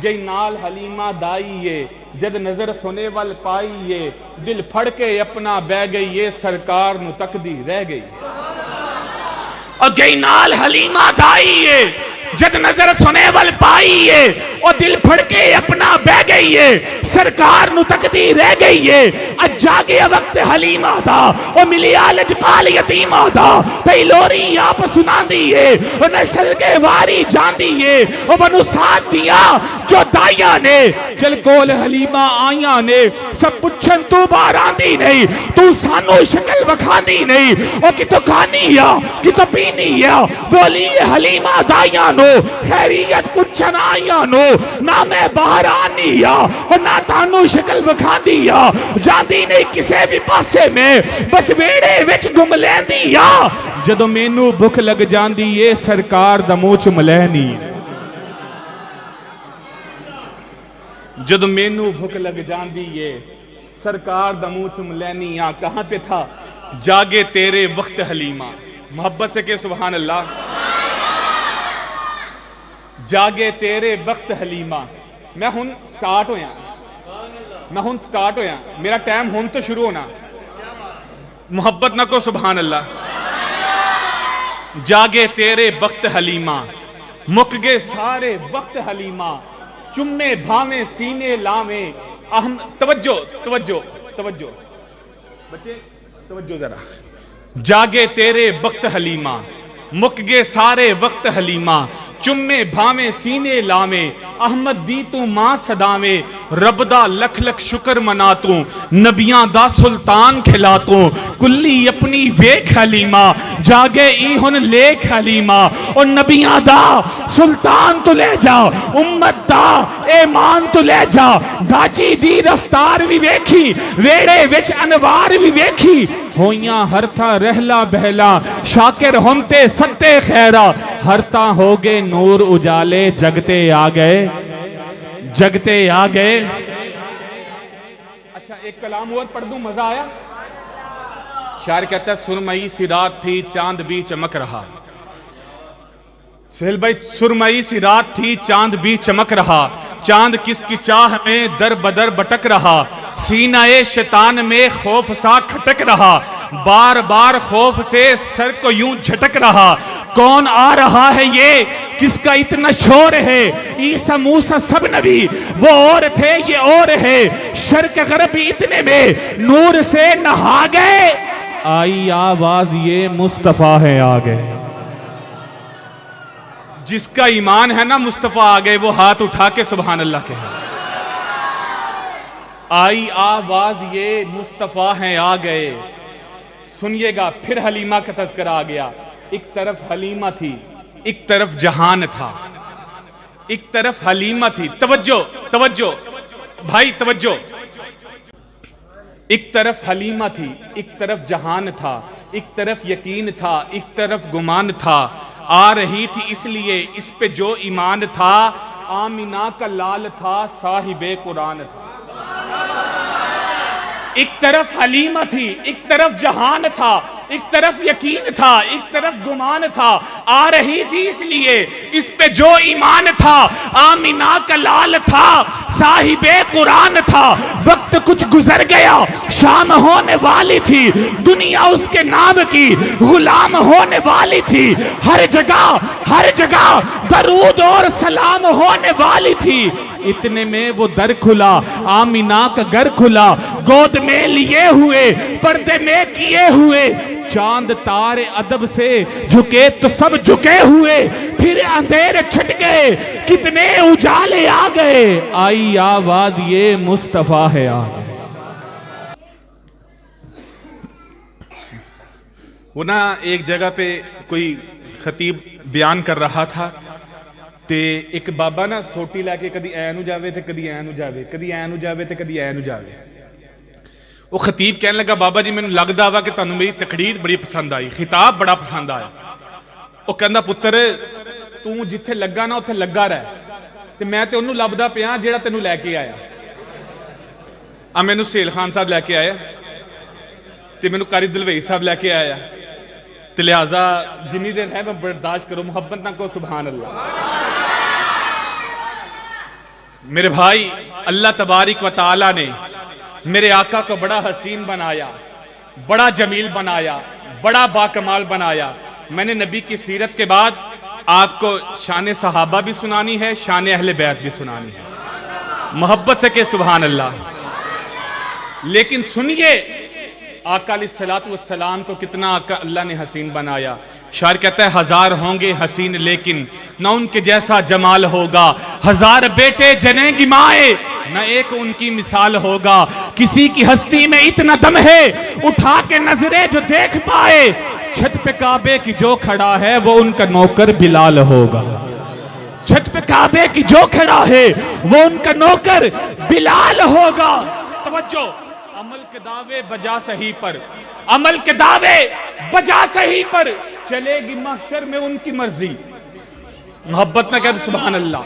گئی نال حلیمہ دائیے جد نظر سنے وال پائیے دل پھڑ کے اپنا بہ گئی یہ سرکار نو تکدی رہ گئی اور گئی نال حلیمہ دائیے جد نظر سنے وال پائیے اور دل پھڑ کے اپنا بہ گئی ہے سرکار نو تکدی رہ گئی ہے اج جاگے وقت حلیمہ دا اور ملی آلج پال یتیمہ دا پہی لوری آپ سنا دیئے اور نسل کے واری جان دیئے اور بنو ساتھ دیا جو دائیاں نے چل کول حلیمہ آئیاں نے سب پچھن تو باران دی نہیں تو سانو شکل وکھا دی نہیں اور کی تو کھانی یا کی تو پینی یا بولی حلیمہ دائیاں نو خیریت پچھن آئیاں نو نہ میں باہر آنی یا اور نہ تانو شکل وکھا دیا جاندی نہیں کسے بھی پاسے میں بس ویڑے وچ گم لین دیا جدو مینو بھک لگ جاندی یہ سرکار دموچ ملینی جد مینو بھک لگ جاندی یہ سرکار دموچ ملینی کہاں پہ تھا جاگے تیرے وقت حلیمہ محبت سے کہ سبحان اللہ جاگے تیرے وقت حلیمہ میں ہن سٹارٹ ہویا میرا ٹائم ہن تو شروع ہونا محبت نہ کو سبحان اللہ جاگے تیرے وقت حلیمہ مک گے سارے وقت حلیمہ چمے بھاویں سینے لاویں توجہ بچے توجہ ذرا جاگے تیرے وقت حلیمہ مک گے سارے وقت حلیمہ چمے بھاویں سینے لاویں احمد دی تو ماں صداویں رب دا لکھ لکھ شکر مناتوں نبیاں دا سلطان کھلاتوں کلی اپنی ویک حلیمہ جاگے ایہن لیک حلیمہ اور نبیاں دا سلطان تو لے جا امت دا ایمان تو لے جا ڈاچی دی رفتار بھی ویکھی ویڑے وچ انوار بھی ویکھی ہویاں ہر تھا رہلا بہلا شاکر ہونتے ستے خیرہ ہر تا ہوگے نور اجالے جگتے آ گئے اچھا ایک کلام اور پڑھ دوں مزہ آیا شاعر کہتا ہے سرمئی سی رات تھی چاند بھی چمک رہا سہیل بھائی سرمئی سی رات تھی چاند بھی چمک رہا چاند کس کی چاہ میں در بدر بٹک رہا سینہ شیطان میں خوف سا کھٹک رہا بار بار خوف سے سر کو یوں جھٹک رہا کون آ رہا ہے یہ کس کا اتنا شور ہے عیسیٰ موسیٰ سب نبی وہ اور تھے یہ اور ہے شرق غرب اتنے میں نور سے نہا گئے آئی آواز یہ مصطفیٰ ہے آگے جس کا ایمان ہے نا مصطفیٰ آگئے وہ ہاتھ اٹھا کے سبحان اللہ کہے آئی آواز یہ مصطفیٰ ہیں آگئے سنیے گا پھر حلیمہ کا تذکرہ آ گیا ایک طرف حلیمہ تھی ایک طرف جہان تھا ایک طرف حلیمہ تھی توجہ بھائی توجہ ایک طرف حلیمہ تھی ایک طرف جہان تھا ایک طرف یقین تھا ایک طرف گمان تھا آ رہی تھی اس لیے اس پہ جو ایمان تھا آمینہ کا لال تھا صاحب قرآن تھا ایک طرف حلیمہ تھی ایک طرف جہان تھا ایک طرف یقین تھا ایک طرف گمان تھا آ رہی تھی اس لیے اس پہ جو ایمان تھا آمینہ کا لال تھا صاحب قرآن تھا وقت کچھ گزر گیا شام ہونے والی تھی دنیا اس کے نام کی غلام ہونے والی تھی ہر جگہ درود اور سلام ہونے والی تھی اتنے میں وہ در کھلا آمینہ کا گھر کھلا گود میں لیے ہوئے پردے میں کیے ہوئے چاند تارے ادب سے جھکے تو سب جھکے ہوئے پھر اندھیر چھٹ گئے کتنے اجالے آ گئے آئی آواز یہ مصطفیٰ ہے آگئے وہ نا ایک جگہ پہ کوئی خطیب بیان کر رہا تھا تے ایک بابا نا سوٹی لے کے کدی اے نو جاوے تے کدی اے نو جاوے کدی اے نو جاوے تے کدی اے نو جاوے وہ خطیب کہنے لگا بابا جی مینوں لگدا وا کہ تانوں میری تقریر بڑی پسند آئی, خطاب بڑا پسند آیا. وہ کہندا پتر تو جتھے لگا نا اتھے لگا رہ, تے میں تے انہوں لبدا پیا جیڑا تینوں لے کے آیا. مینوں سہیل خان صاحب لے کے آیا تے مینوں قاری دلوئی صاحب لے کے آیا, تے لہٰذا جنی دیر ہے میں برداشت کرو, محبت نہ کو سبحان اللہ. میرے بھائی اللہ تبارک و تعالی نے میرے آقا کو بڑا حسین بنایا, بڑا جمیل بنایا, بڑا باکمال بنایا. میں نے نبی کی سیرت کے بعد آپ کو شان صحابہ بھی سنانی ہے, شان اہل بیت بھی سنانی ہے, محبت سے کہ سبحان اللہ. لیکن سنیے آقا علیہ الصلوۃ والسلام کو کتنا اللہ نے حسین بنایا. شاعر کہتا ہے ہزار ہوں گے حسین لیکن نہ ان کے جیسا جمال ہوگا, ہزار بیٹے جنیں گی مائیں نہ ایک ان کی مثال ہوگا. کسی کی ہستی میں اتنا دم ہے اٹھا کے نظریں جو دیکھ پائے, چھت پہ کعبے کی جو کھڑا ہے وہ ان کا نوکر بلال ہوگا. چھت پہ کعبے کی جو کھڑا ہے وہ ان کا نوکر بلال ہوگا. توجہ, عمل کے دعوے بجا صحیح پر, عمل کے دعوے بجا صحیح پر, چلے گی محشر میں ان کی مرضی. محبت نہ کہتے سبحان اللہ.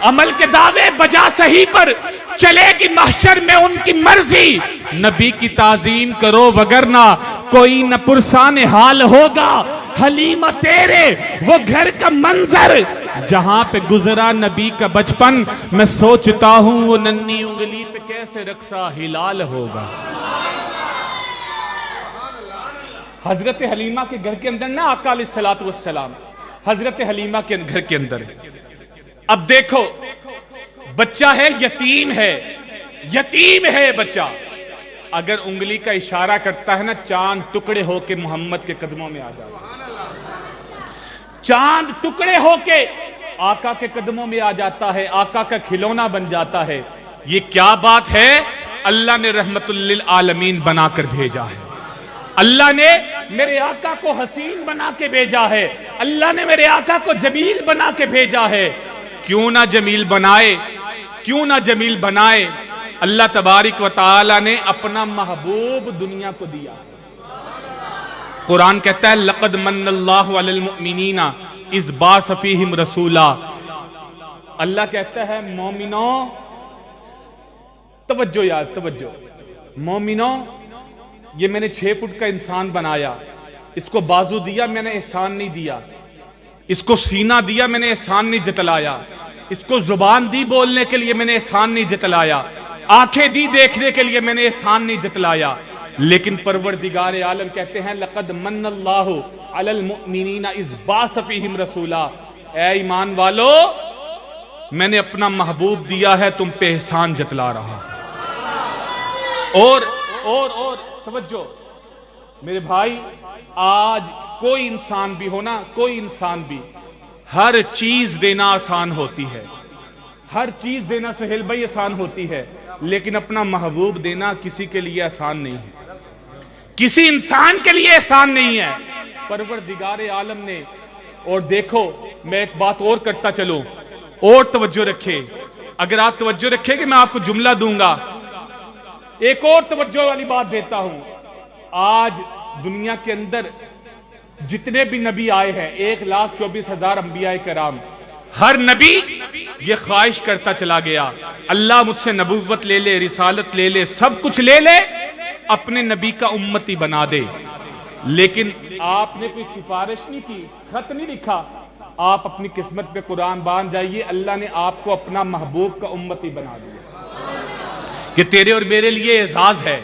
عمل کے دعوے بجا صحیح پر, چلے گی محشر میں ان کی مرضی. نبی کی تعظیم کرو وگرنہ کوئی نہ پرسان حال ہوگا. حلیمہ تیرے وہ گھر کا منظر جہاں پہ گزرا نبی کا بچپن, میں سوچتا ہوں وہ ننھی انگلی پہ کیسے رقصہ ہلال ہوگا. حضرت حلیمہ کے گھر کے اندر نا آقا علیہ الصلوۃ والسلام حضرت حلیمہ کے گھر کے اندر. اب دیکھو بچہ ہے, یتیم ہے, یتیم ہے بچہ. اگر انگلی کا اشارہ کرتا ہے نا چاند ٹکڑے ہو کے محمد کے قدموں میں آ جاتا ہے, چاند ٹکڑے ہو کے آقا کے قدموں میں آ جاتا ہے, آقا کا کھلونا بن جاتا ہے. یہ کیا بات ہے, اللہ نے رحمت للعالمین بنا کر بھیجا ہے. اللہ نے میرے آقا کو حسین بنا کے بھیجا ہے, اللہ نے میرے آقا کو جمیل بنا کے بھیجا ہے. کیوں نہ جمیل بنائے, کیوں نہ جمیل بنائے. اللہ تبارک و تعالی نے اپنا محبوب دنیا کو دیا. قرآن کہتا ہے لقد من اللہ علی المؤمنین اذ بعث فیہم رسولا. اللہ کہتا ہے مومنوں, توجہ یار توجہ, مومنوں یہ میں نے 6 فٹ کا انسان بنایا, اس کو بازو دیا میں نے احسان نہیں دیا, اس کو سینہ دیا میں نے احسان نہیں جتلایا, اس کو زبان دی بولنے کے لیے میں نے احسان نہیں جتلایا, آنکھیں دی دیکھنے کے لیے میں نے احسان نہیں جتلایا. لیکن پروردگار عالم کہتے ہیں لقد من اللہ علی المؤمنین اذ بعث فیہم رسولا. اے ایمان والو میں نے اپنا محبوب دیا ہے, تم پہ احسان جتلا رہا. اور توجہ میرے بھائی, آج کوئی انسان بھی ہو نا, کوئی انسان بھی, ہر چیز دینا آسان ہوتی ہے, ہر چیز دینا سہیل بھائی آسان ہوتی ہے, لیکن اپنا محبوب دینا کسی کے لیے آسان نہیں ہے, کسی انسان کے لیے آسان نہیں ہے. پروردگار عالم نے, اور دیکھو میں ایک بات اور کرتا چلوں, اور توجہ رکھے, اگر آپ توجہ رکھے کہ میں آپ کو جملہ دوں گا. ایک اور توجہ والی بات دیتا ہوں. آج دنیا کے اندر جتنے بھی نبی آئے ہیں 1,24,000 انبیاء کرام, ہر نبی یہ خواہش کرتا چلا گیا اللہ مجھ سے نبوت لے لے, رسالت لے لے, سب کچھ لے لے, اپنے نبی کا امتی بنا دے. لیکن آپ نے کوئی سفارش نہیں کی, خط نہیں لکھا, آپ اپنی قسمت پہ قرآن باندھ جائیے, اللہ نے آپ کو اپنا محبوب کا امتی بنا دیا. کہ تیرے اور میرے لیے اعزاز ہے.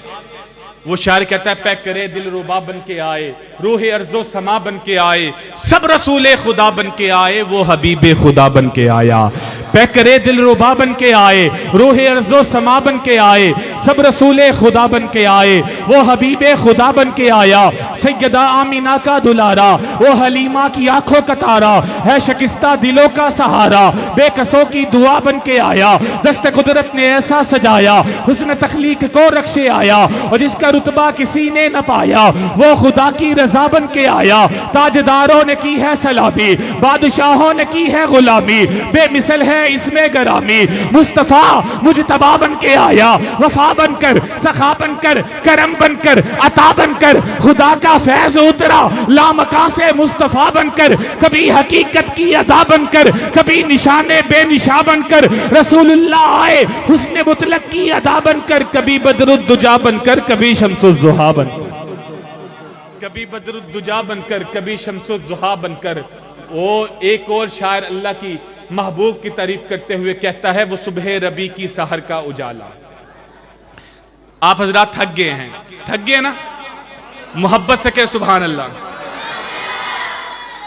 وہ شاعر کہتا ہے پہ کرے دل ربا بن کے آئے, روح ارض و سما بن کے آئے, سب رسول خدا بن کے آئے, وہ حبیب خدا بن کے آیا. پہ کرے دل ربا بن کے آئے, روح ارض و سما بن کے آئے, سب رسول خدا بن کے آئے, وہ حبیب خدا بن کے آیا. سیدہ آمینہ کا دلارا, وہ حلیمہ کی آنکھوں کا تارا, ہے شکستہ دلوں کا سہارا, بے کسوں کی دعا بن کے آیا. دست قدرت نے ایسا سجایا, حسن تخلیق کو رکشے آیا, اور جس کا رتبہ کسی نے نہ پایا, وہ خدا کی رضا بن کے آیا، تاجداروں نے کی ہے سلامی، بادشاہوں نے کی ہے غلامی، بے مثل ہے اس میں گرامی، مصطفیٰ مجتبی بن کے آیا، وفا بن کر، سخا بن کر، کرم بن کر، عطا بن کر، خدا کا فیض اترا لامکاں سے مصطفیٰ بن کر، کبھی حقیقت کی ادا بن کر، کبھی نشان بے نشاں بن کر، رسول اللہ آئے حسن مطلق کی ادا بن کر، کبھی بدر الدجا بن کر، کبھی شمس الضحیٰ بن کر، کبھی بدر الدجا بن کر، کبھی شمس الضحیٰ بن کر۔ وہ ایک اور شاعر اللہ کی محبوب کی تعریف کرتے ہوئے کہتا ہے، وہ صبح ربی کی سحر کا اجالا۔ آپ حضرات تھک گئے ہیں، تھک گئے نا؟ محبت سے کہ سبحان اللہ۔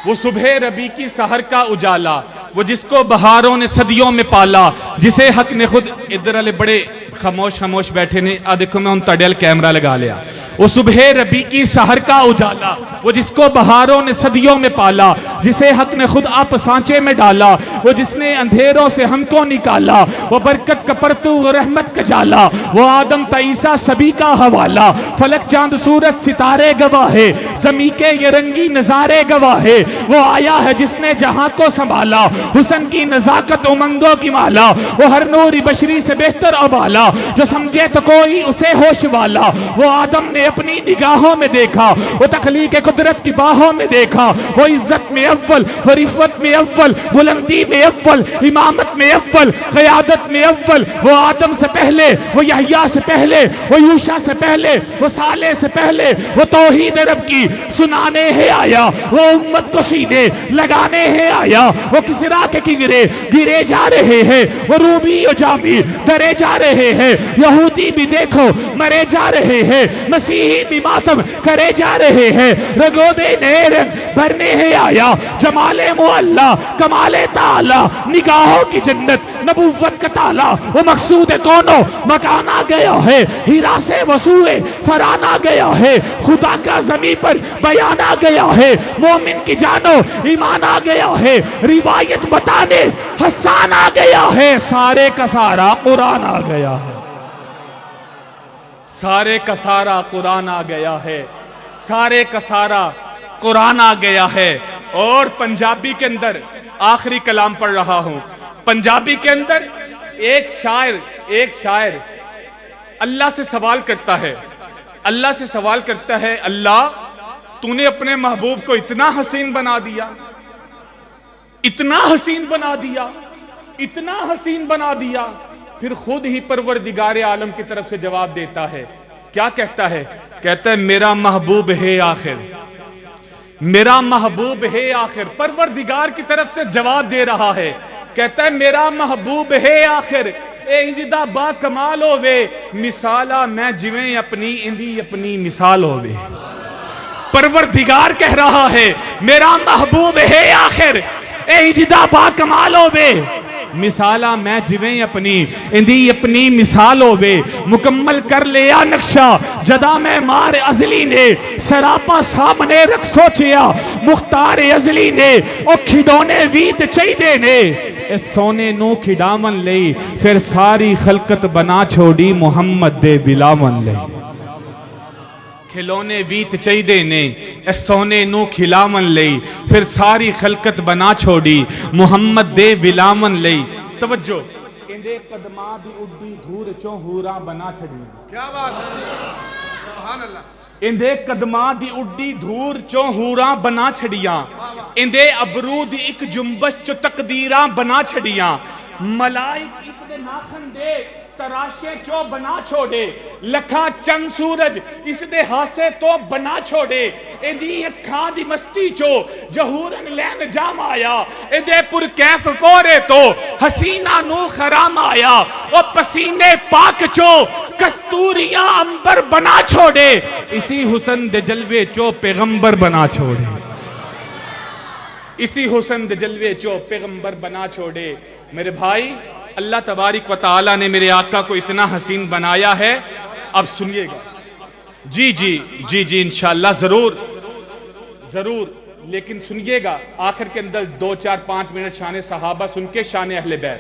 وہ صبح ربی کی سحر کا اجالا، وہ جس کو بہاروں نے صدیوں میں پالا، جسے حق نے خود، ادھر والے بڑے خاموش بیٹھے نے، دیکھو میں ان تڑیل کیمرہ لگا لیا۔ وہ صبح ربی کی سحر کا اجالا، وہ جس کو بہاروں نے صدیوں میں پالا، جسے حق نے خود آپ سانچے میں ڈالا، وہ جس نے اندھیروں سے ہم کو نکالا، وہ برکت کا پرتو و رحمت کا جالا، وہ آدم تا عیسیٰ سبھی کا حوالہ، فلک چاند سورج ستارے گواہ ہے، زمین کے یہ رنگی نظارے گواہ ہے، وہ آیا ہے جس نے جہاں کو سنبھالا، حسن کی نزاکت امنگوں کی مالا، وہ ہر نور بشری سے بہتر ابالا، جو سمجھے تو کوئی اسے ہوش والا، وہ آدم نے اپنی نگاہوں میں دیکھا، وہ تخلیق قدرت کی باہوں میں دیکھا، وہ عزت میں اول، وہ رفت میں اول، بلندی میں اول، امامت میں اول، قیادت میں اول، وہ آدم سے پہلے، وہ یحییٰ سے پہلے، وہ یوشع سے پہلے، وہ صالح سے پہلے، وہ توحید رب کی سنانے ہے آیا، وہ امت کو سینے لگانے ہے آیا، وہ کسرا کے کنگرے گرے جا رہے ہیں، وہ رومی و جامی درے جا رہے ہیں، یہودی بھی دیکھو مرے جا رہے ہیں، مسیحی بھی ماتم کرے جا رہے ہیں، رگوں میں نئے رنگ بھرنے ہے آیا، جمال معلا کمال تعالی، نگاہوں کی جنت نبوت کا تالا، وہ مقصود کونو مکان آ گیا ہے، ہیرا سے وسوع فران آ گیا ہے، خدا کا زمین پر بیان آ گیا ہے، مومن کی جانو ایمان آ گیا ہے، روایت بتانے حسان آ گیا ہے، سارے کا سارا قرآن آ گیا ہے، سارے کا سارا قرآن آ گیا ہے، سارے کا سارا قرآن آ گیا ہے۔ اور پنجابی کے اندر آخری کلام پڑھ رہا ہوں، پنجابی کے اندر ایک شاعر اللہ سے سوال کرتا ہے، اللہ سے سوال کرتا ہے، اللہ تو نے اپنے محبوب کو اتنا حسین بنا دیا، اتنا حسین بنا دیا، اتنا حسین بنا دیا، پھر خود ہی پروردگار عالم کی طرف سے جواب دیتا ہے، کیا کہتا ہے؟ کہتا ہے میرا محبوب ہے آخر، میرا محبوب ہے آخر، پروردگار کی طرف سے جواب دے رہا ہے، کہتا ہے میرا محبوب ہے آخر، اے انجدہ با کمال ہووے، مثالہ میں جویں اپنی اندی اپنی مثال ہووے۔ پروردگار کہہ رہا ہے میرا محبوب ہے آخر، اے انجدہ با کمال ہووے، مثالہ میں جویں اپنی اندی اپنی مثال ہووے، مکمل کر لیا نقشہ جدا میں مار ازلی نے، سراپا سامنے رکھ سوچیا مختار ازلی نے، او کھڈونے ویت چاہیدے نے، اس سونے نو کھڈامن لئی، پھر ساری خلقت بنا چھوڑی محمد دے بلاون لئی۔ کھلونے ویت چاہیدے نے، اس سونے نو کھلاون لئی، پھر ساری خلقت بنا چھوڑی محمد دے بلاون لئی۔ توجہ، اندے قدماں دی اڈی دھور چوں ہوراں بنا چھڑی، کیا بات ہے، سبحان اللہ، اندے قدماں دی اڈی دھور چوں ہوراں بنا چھڑیاں، اندے ابرو دی ایک جنبش چو تقدیراں بنا چھڑیاں، ملائک اس دے ناخن دے تراشے چو بنا چھوڑے، لکھاں چند سورج اس دے ہاسے تو بنا چھوڑے، اندی اکھاں دی مستی چو جہورن لین جام آیا، اندے پر کیف کورے تو حسینہ نو خرام آیا، اور پسینے پاک چو کستوریاں امبر بنا چھوڑے، اسی حسن دے جلوے چو پیغمبر بنا چھوڑے، اسی حسن دے جلوے چو پیغمبر بنا چھوڑے۔ میرے بھائی، اللہ تبارک و تعالیٰ نے میرے آقا کو اتنا حسین بنایا ہے، اب سنیے گا، جی انشاءاللہ ضرور، لیکن سنیے گا آخر کے اندر 2 4 5 منٹ شان صحابہ سن کے شان اہل بیت،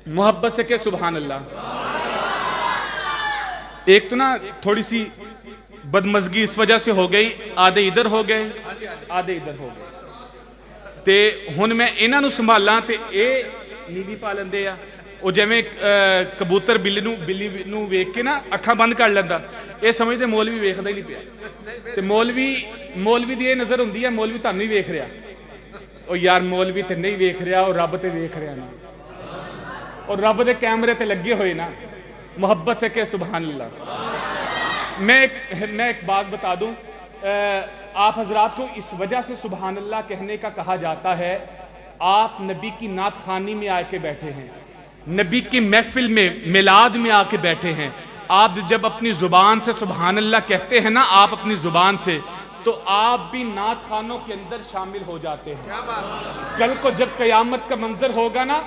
محبت سے کہ سبحان اللہ۔ ایک تو نا تھوڑی سی بدمزگی اس وجہ سے ہو گئی, آدھے ادھر ہو گئے آدھے ادھر ہو گئے. تے ہن میں انہاں نو سنبھالاں تے اے نیوی پا لیندے آ. او جویں کبوتر بلی نو ویکھ کے نا اکھاں بند کر لیندا, اے سمجھدے مولوی ویکھدا ہی نہیں پیا. تے مولوی دی اے نظر ہوندی ہے مولوی تانوں ہی ویکھ رہا. او یار مولوی تے نہیں ویکھ رہا, او رب تے ویکھ رہا نا, اور رب دے کیمرے تے لگے ہوئے نا. محبت سے کہ سبحان اللہ. میں ایک بات بتا دوں, آپ حضرات کو اس وجہ سے سبحان اللہ کہنے کا کہا جاتا ہے, آپ نبی کی نعت خوانی میں آ کے بیٹھے ہیں, نبی کی محفل میں میلاد میں آ کے بیٹھے ہیں. آپ جب اپنی زبان سے سبحان اللہ کہتے ہیں نا, آپ اپنی زبان سے, تو آپ بھی نعت خوانوں کے اندر شامل ہو جاتے ہیں. کل کو جب قیامت کا منظر ہوگا نا,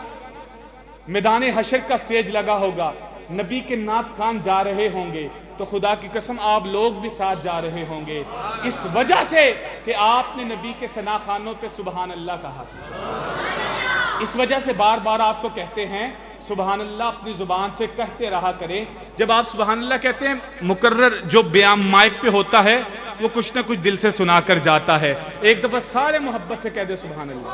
میدان حشر کا سٹیج لگا ہوگا, نبی کے نعت خوان جا رہے ہوں گے, تو خدا کی قسم آپ لوگ بھی ساتھ جا رہے ہوں گے, اس وجہ سے کہ آپ نے نبی کے ثنا خوانوں پہ سبحان اللہ کہا. اس وجہ سے بار بار آپ کو کہتے ہیں سبحان اللہ اپنی زبان سے کہتے رہا کریں. جب آپ سبحان اللہ کہتے ہیں, مقرر جو بیان مائک پہ ہوتا ہے وہ کچھ نہ کچھ دل سے سنا کر جاتا ہے. ایک دفعہ سارے محبت سے کہہ دے سبحان اللہ.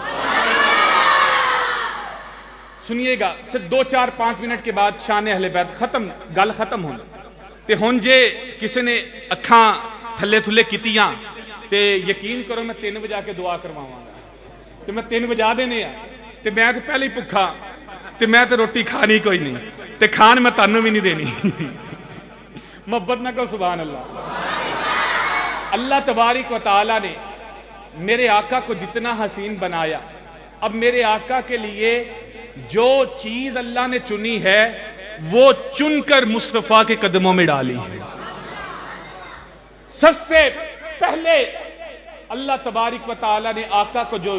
سنیے گا, صرف 2-4-5 منٹ کے بعد شان اہل بیت ختم, گل ختم ہونا. تے ہن جے کسی نے اکھاں تھلے تھلے کیتیاں تے یقین کرو میں 3 بجے کے دعا کرواواں گا. تے میں 3 بجا دینے آ, تے میں تے پہلے ہی بھکھا, تے میں تے روٹی کھانی کوئی نہیں, تے کھان میں تانوں بھی نہیں دینی. محبت نہ کہو سبحان اللہ. اللہ تبارک و تعالیٰ نے میرے آقا کو جتنا حسین بنایا, اب میرے آقا کے لیے جو چیز اللہ نے چنی ہے وہ چن کر مصطفیٰ کے قدموں میں ڈالی ہے. سب سے پہلے اللہ تبارک و تعالیٰ نے آقا کو جو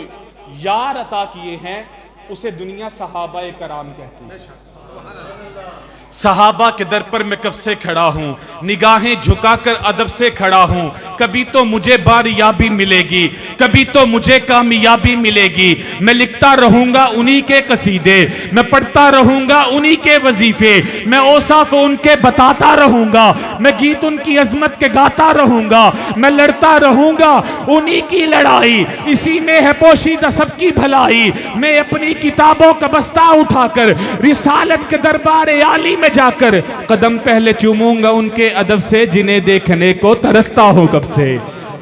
یار عطا کیے ہیں اسے دنیا صحابہ کرام کہتی ہے. صحابہ کے در پر میں کب سے کھڑا ہوں, نگاہیں جھکا کر ادب سے کھڑا ہوں. کبھی تو مجھے باریابی ملے گی, کبھی تو مجھے کامیابی ملے گی. میں لکھتا رہوں گا انہی کے قصیدے, میں پڑھتا رہوں گا انہی کے وظیفے, میں اوصاف ان کے بتاتا رہوں گا, میں گیت ان کی عظمت کے گاتا رہوں گا, میں لڑتا رہوں گا انہی کی لڑائی. اسی میں ہے پوشیدہ سب کی بھلائی. میں اپنی کتابوں کا بستہ اٹھا کر رسالت کے دربار عالی میں جا کر قدم پہلے چوموں گا ان کے ادب سے, جنہیں دیکھنے کو ترستا ہوں کب سے.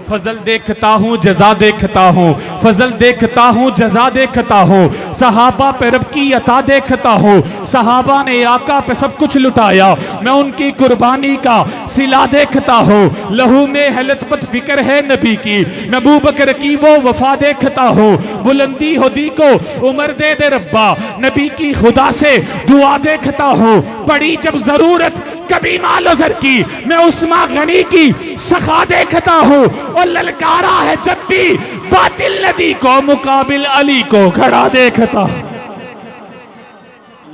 فضل دیکھتا ہوں جزا دیکھتا ہوں, فضل دیکھتا ہوں جزا دیکھتا ہوں. صحابہ پہ رب کی عطا دیکھتا ہوں, صحابہ نے آقا پہ سب کچھ لٹایا, میں ان کی قربانی کا صلہ دیکھتا ہوں. لہو میں ہے لطفت فکر ہے نبی کی, میں ابو بکر کی وہ وفا دیکھتا ہوں. بلندی ہو دی کو عمر دے دے ربا, نبی کی خدا سے دعا دیکھتا ہوں. پڑی جب ضرورت کبھی مال و زر کی, میں عثمان غنی کی سخا دیکھتا ہوں. اور للکارا ہے جب بھی باطل ندی کو مقابل علی کو کھڑا دیکھتا ہوں.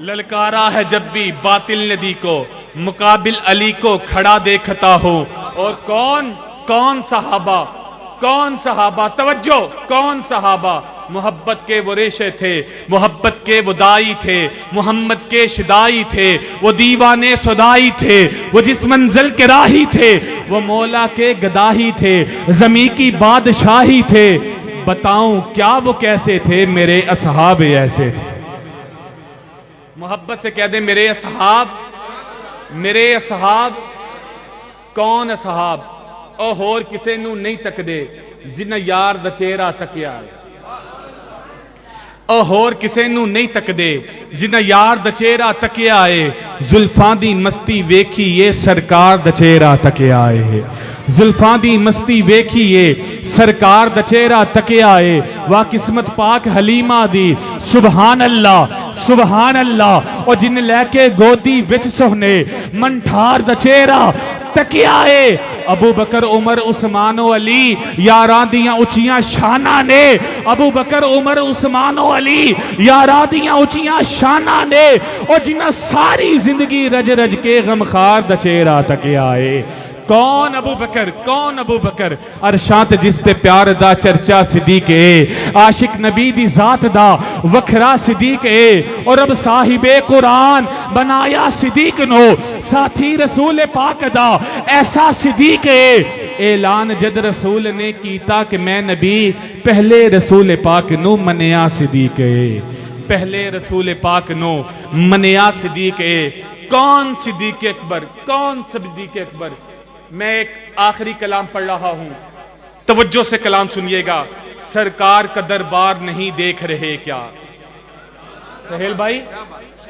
للکارا ہے جب بھی باطل ندی کو مقابل علی کو کھڑا دیکھتا ہوں. اور کون صحابہ, کون صحابہ, توجہ, کون صحابہ محبت کے وہ ریشے تھے, محبت کے وہ دائی تھے, محمد کے شدائی تھے, وہ دیوانے صدائی تھے, وہ جس منزل کے راہی تھے, وہ مولا کے گداہی تھے, زمین کی بادشاہی تھے. بتاؤں کیا وہ کیسے تھے, میرے اصحاب ایسے تھے. محبت سے کہہ دیں میرے اصحاب, میرے اصحاب. کون اصحاب؟ او ہور کسے نو نہیں تک دے جنہ یار دا چہرہ تکیا ہے. او ہور کسے نو نہیں تک دے جنہ یار دا چہرہ تکیا ہے. زلفاں دی مستی ویکھیے سرکار دا چہرہ تکیا ہے. زلفاں دی مستی ویکھیے سرکار دا چہرہ تکیا ہے. واہ قسمت پاک حلیمہ دی سبحان اللہ سبحان اللہ. او جن لے کے گودی وچ سہنے منٹھار دا چہرہ تکیا ہے. ابو بکر عمر عثمان و علی یاراں دیاں اچیاں شانہ نے, ابو بکر عمر عثمان و علی یاراں دیاں اچیاں شانہ نے. اور جنہ ساری زندگی رج رج کے غمخار دا چہرہ تکیا ہے. کون ابو بکر کون ابو بکر ارشانت جس تے پیار دا چرچا صدیق اے عاشق نبی دی ذات دا وکھرا صدیق اے اور اب صاحب قرآن بنایا صدیق نو ساتھی رسول پاک دا ایسا صدیق اے اعلان جد رسول نے کیتا کہ میں نبی پہلے رسول پاک نو منیا صدیق اے پہلے رسول پاک نو منیا صدیق اے کون صدیق اکبر کون صدیق اکبر میں ایک آخری کلام پڑھ رہا ہوں توجہ سے کلام سنیے گا سرکار کا دربار نہیں دیکھ رہے کیا سہیل بھائی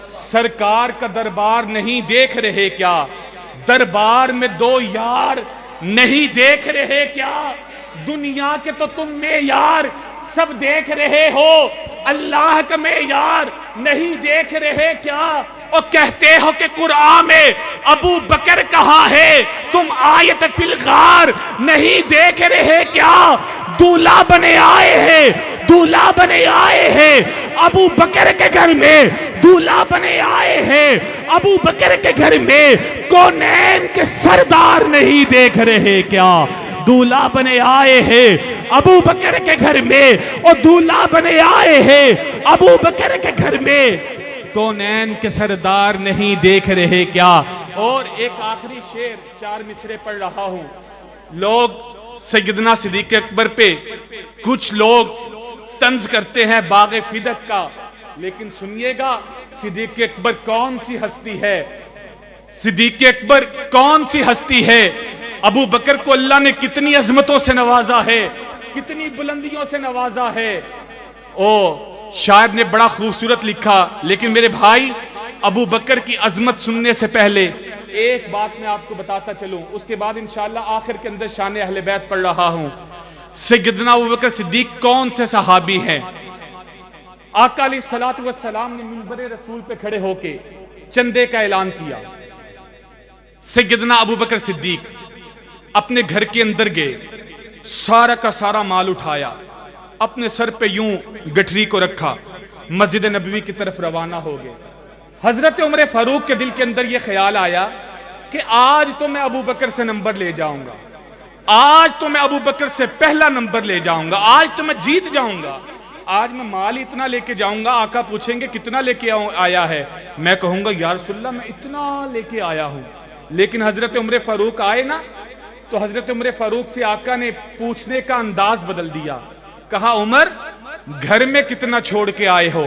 سرکار کا دربار نہیں دیکھ رہے کیا دربار میں دو یار نہیں دیکھ رہے کیا دنیا کے تو تم معیار سب دیکھ رہے ہو اللہ کا معیار نہیں دیکھ رہے کیا اور کہتے ہو کہ قرآن میں ابو بکر کہاں ہے تم آیت فی الغار نہیں دیکھ رہے کیا دولہا بنے آئے ہیں دولہا بنے آئے ہیں ابو بکر کے گھر میں دولہا بنے آئے ہیں ابو بکر کے گھر میں کونین کے سردار نہیں دیکھ رہے کیا دولہا بنے آئے ہیں ابو بکر کے گھر میں اور دولہا بنے آئے ہیں ابو بکر کے گھر میں کونین کے سردار نہیں دیکھ رہے کیا اور ایک آخری شعر 4 مصرے پڑھ رہا ہوں لوگ سیدنا صدیق اکبر پہ کچھ لوگ طنز کرتے ہیں باغ فدق کا لیکن سنیے گا صدیق اکبر کون سی ہستی ہے صدیق اکبر کون سی ہستی ہے ابو بکر کو اللہ نے کتنی عظمتوں سے نوازا ہے کتنی بلندیوں سے نوازا ہے شاعر نے بڑا خوبصورت لکھا لیکن میرے بھائی ابو بکر کی عظمت سننے سے پہلے ایک بات میں آپ کو بتاتا چلوں اس کے بعد انشاءاللہ آخر کے اندر شان اہل بیت پڑھ رہا ہوں سیدنا ابو بکر صدیق کون سے صحابی ہیں آقا علیہ الصلوۃ والسلام نے منبر رسول پہ کھڑے ہو کے چندے کا اعلان کیا سیدنا ابو بکر صدیق اپنے گھر کے اندر گئے سارا کا سارا مال اٹھایا اپنے سر پہ یوں گٹھری کو رکھا مسجد نبوی کی طرف روانہ ہو گئے حضرت عمر فاروق کے دل کے اندر یہ خیال آیا کہ آج تو میں ابو بکر سے نمبر لے جاؤں گا آج تو میں ابو بکر سے پہلا نمبر لے جاؤں گا آج تو میں جیت جاؤں گا آج میں مال اتنا لے کے جاؤں گا آقا پوچھیں گے کتنا لے کے آیا ہے میں کہوں گا یا رسول اللہ میں اتنا لے کے آیا ہوں لیکن حضرت عمر فاروق آئے نا تو حضرت عمر فاروق سے آقا نے پوچھنے کا انداز بدل دیا کہا عمر گھر میں کتنا چھوڑ کے آئے ہو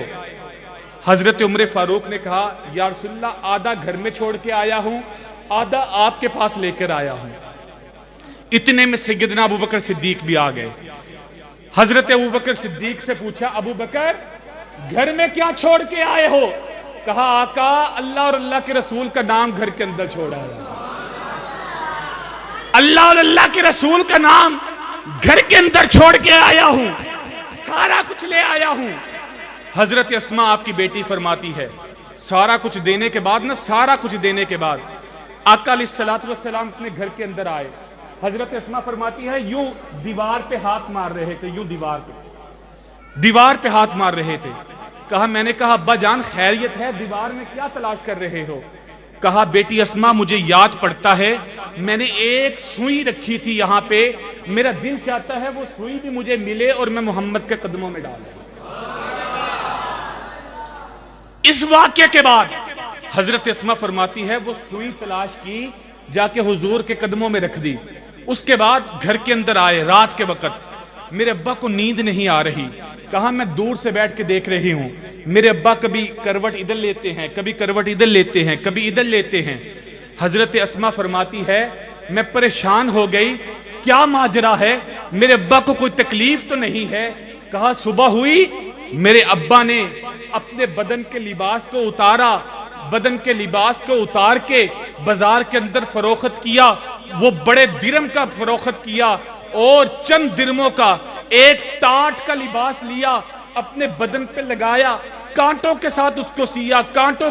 حضرت عمر فاروق نے کہا یا رسول اللہ آدھا گھر میں چھوڑ کے آیا ہوں آدھا آپ کے پاس لے کر آیا ہوں اتنے میں سیدنا ابو بکر صدیق بھی آ گئے حضرت ابو بکر صدیق سے پوچھا ابو بکر گھر میں کیا چھوڑ کے آئے ہو کہا آقا اللہ اور اللہ کے رسول کا نام گھر کے اندر چھوڑا ہے اللہ اور اللہ کے رسول کا نام گھر کے اندر چھوڑ کے آیا ہوں سارا کچھ لے آیا ہوں حضرت اسماء آپ کی بیٹی فرماتی ہے سارا کچھ دینے کے بعد نا سارا کچھ دینے کے بعد آقا علیہ الصلوۃ والسلام اپنے گھر کے اندر آئے حضرت اسماء فرماتی ہے یوں دیوار پہ ہاتھ مار رہے تھے یوں دیوار پہ ہاتھ مار رہے تھے کہا میں نے کہا ابا جان خیریت ہے دیوار میں کیا تلاش کر رہے ہو کہا بیٹی اسماء مجھے یاد پڑتا ہے میں نے ایک سوئی رکھی تھی یہاں پہ میرا دل چاہتا ہے وہ سوئی بھی مجھے ملے اور میں محمد کے قدموں میں ڈالوں اس واقعے کے بعد حضرت اسماء فرماتی ہے وہ سوئی تلاش کی جا کے حضور کے قدموں میں رکھ دی اس کے بعد گھر کے اندر آئے رات کے وقت میرے ابا کو نیند نہیں آ رہی کہا میں دور سے بیٹھ کے دیکھ رہی ہوں میرے ابا کبھی کروٹ ادھر لیتے ہیں کبھی کروٹ ادھر لیتے ہیں کبھی ادھر لیتے ہیں حضرت اسماء فرماتی ہے میں پریشان ہو گئی کیا ماجرا ہے میرے ابا کو کوئی تکلیف تو نہیں ہے کہا صبح ہوئی میرے ابا نے اپنے بدن کے لباس کو اتارا بدن کے لباس کو اتار کے بازار کے اندر فروخت کیا وہ بڑے درم کا فروخت کیا اور چند درموں کا ایک ٹاٹ کا لباس لیا اپنے بدن پہ لگایا کانٹوں کے ساتھ اس کو سیا کانٹوں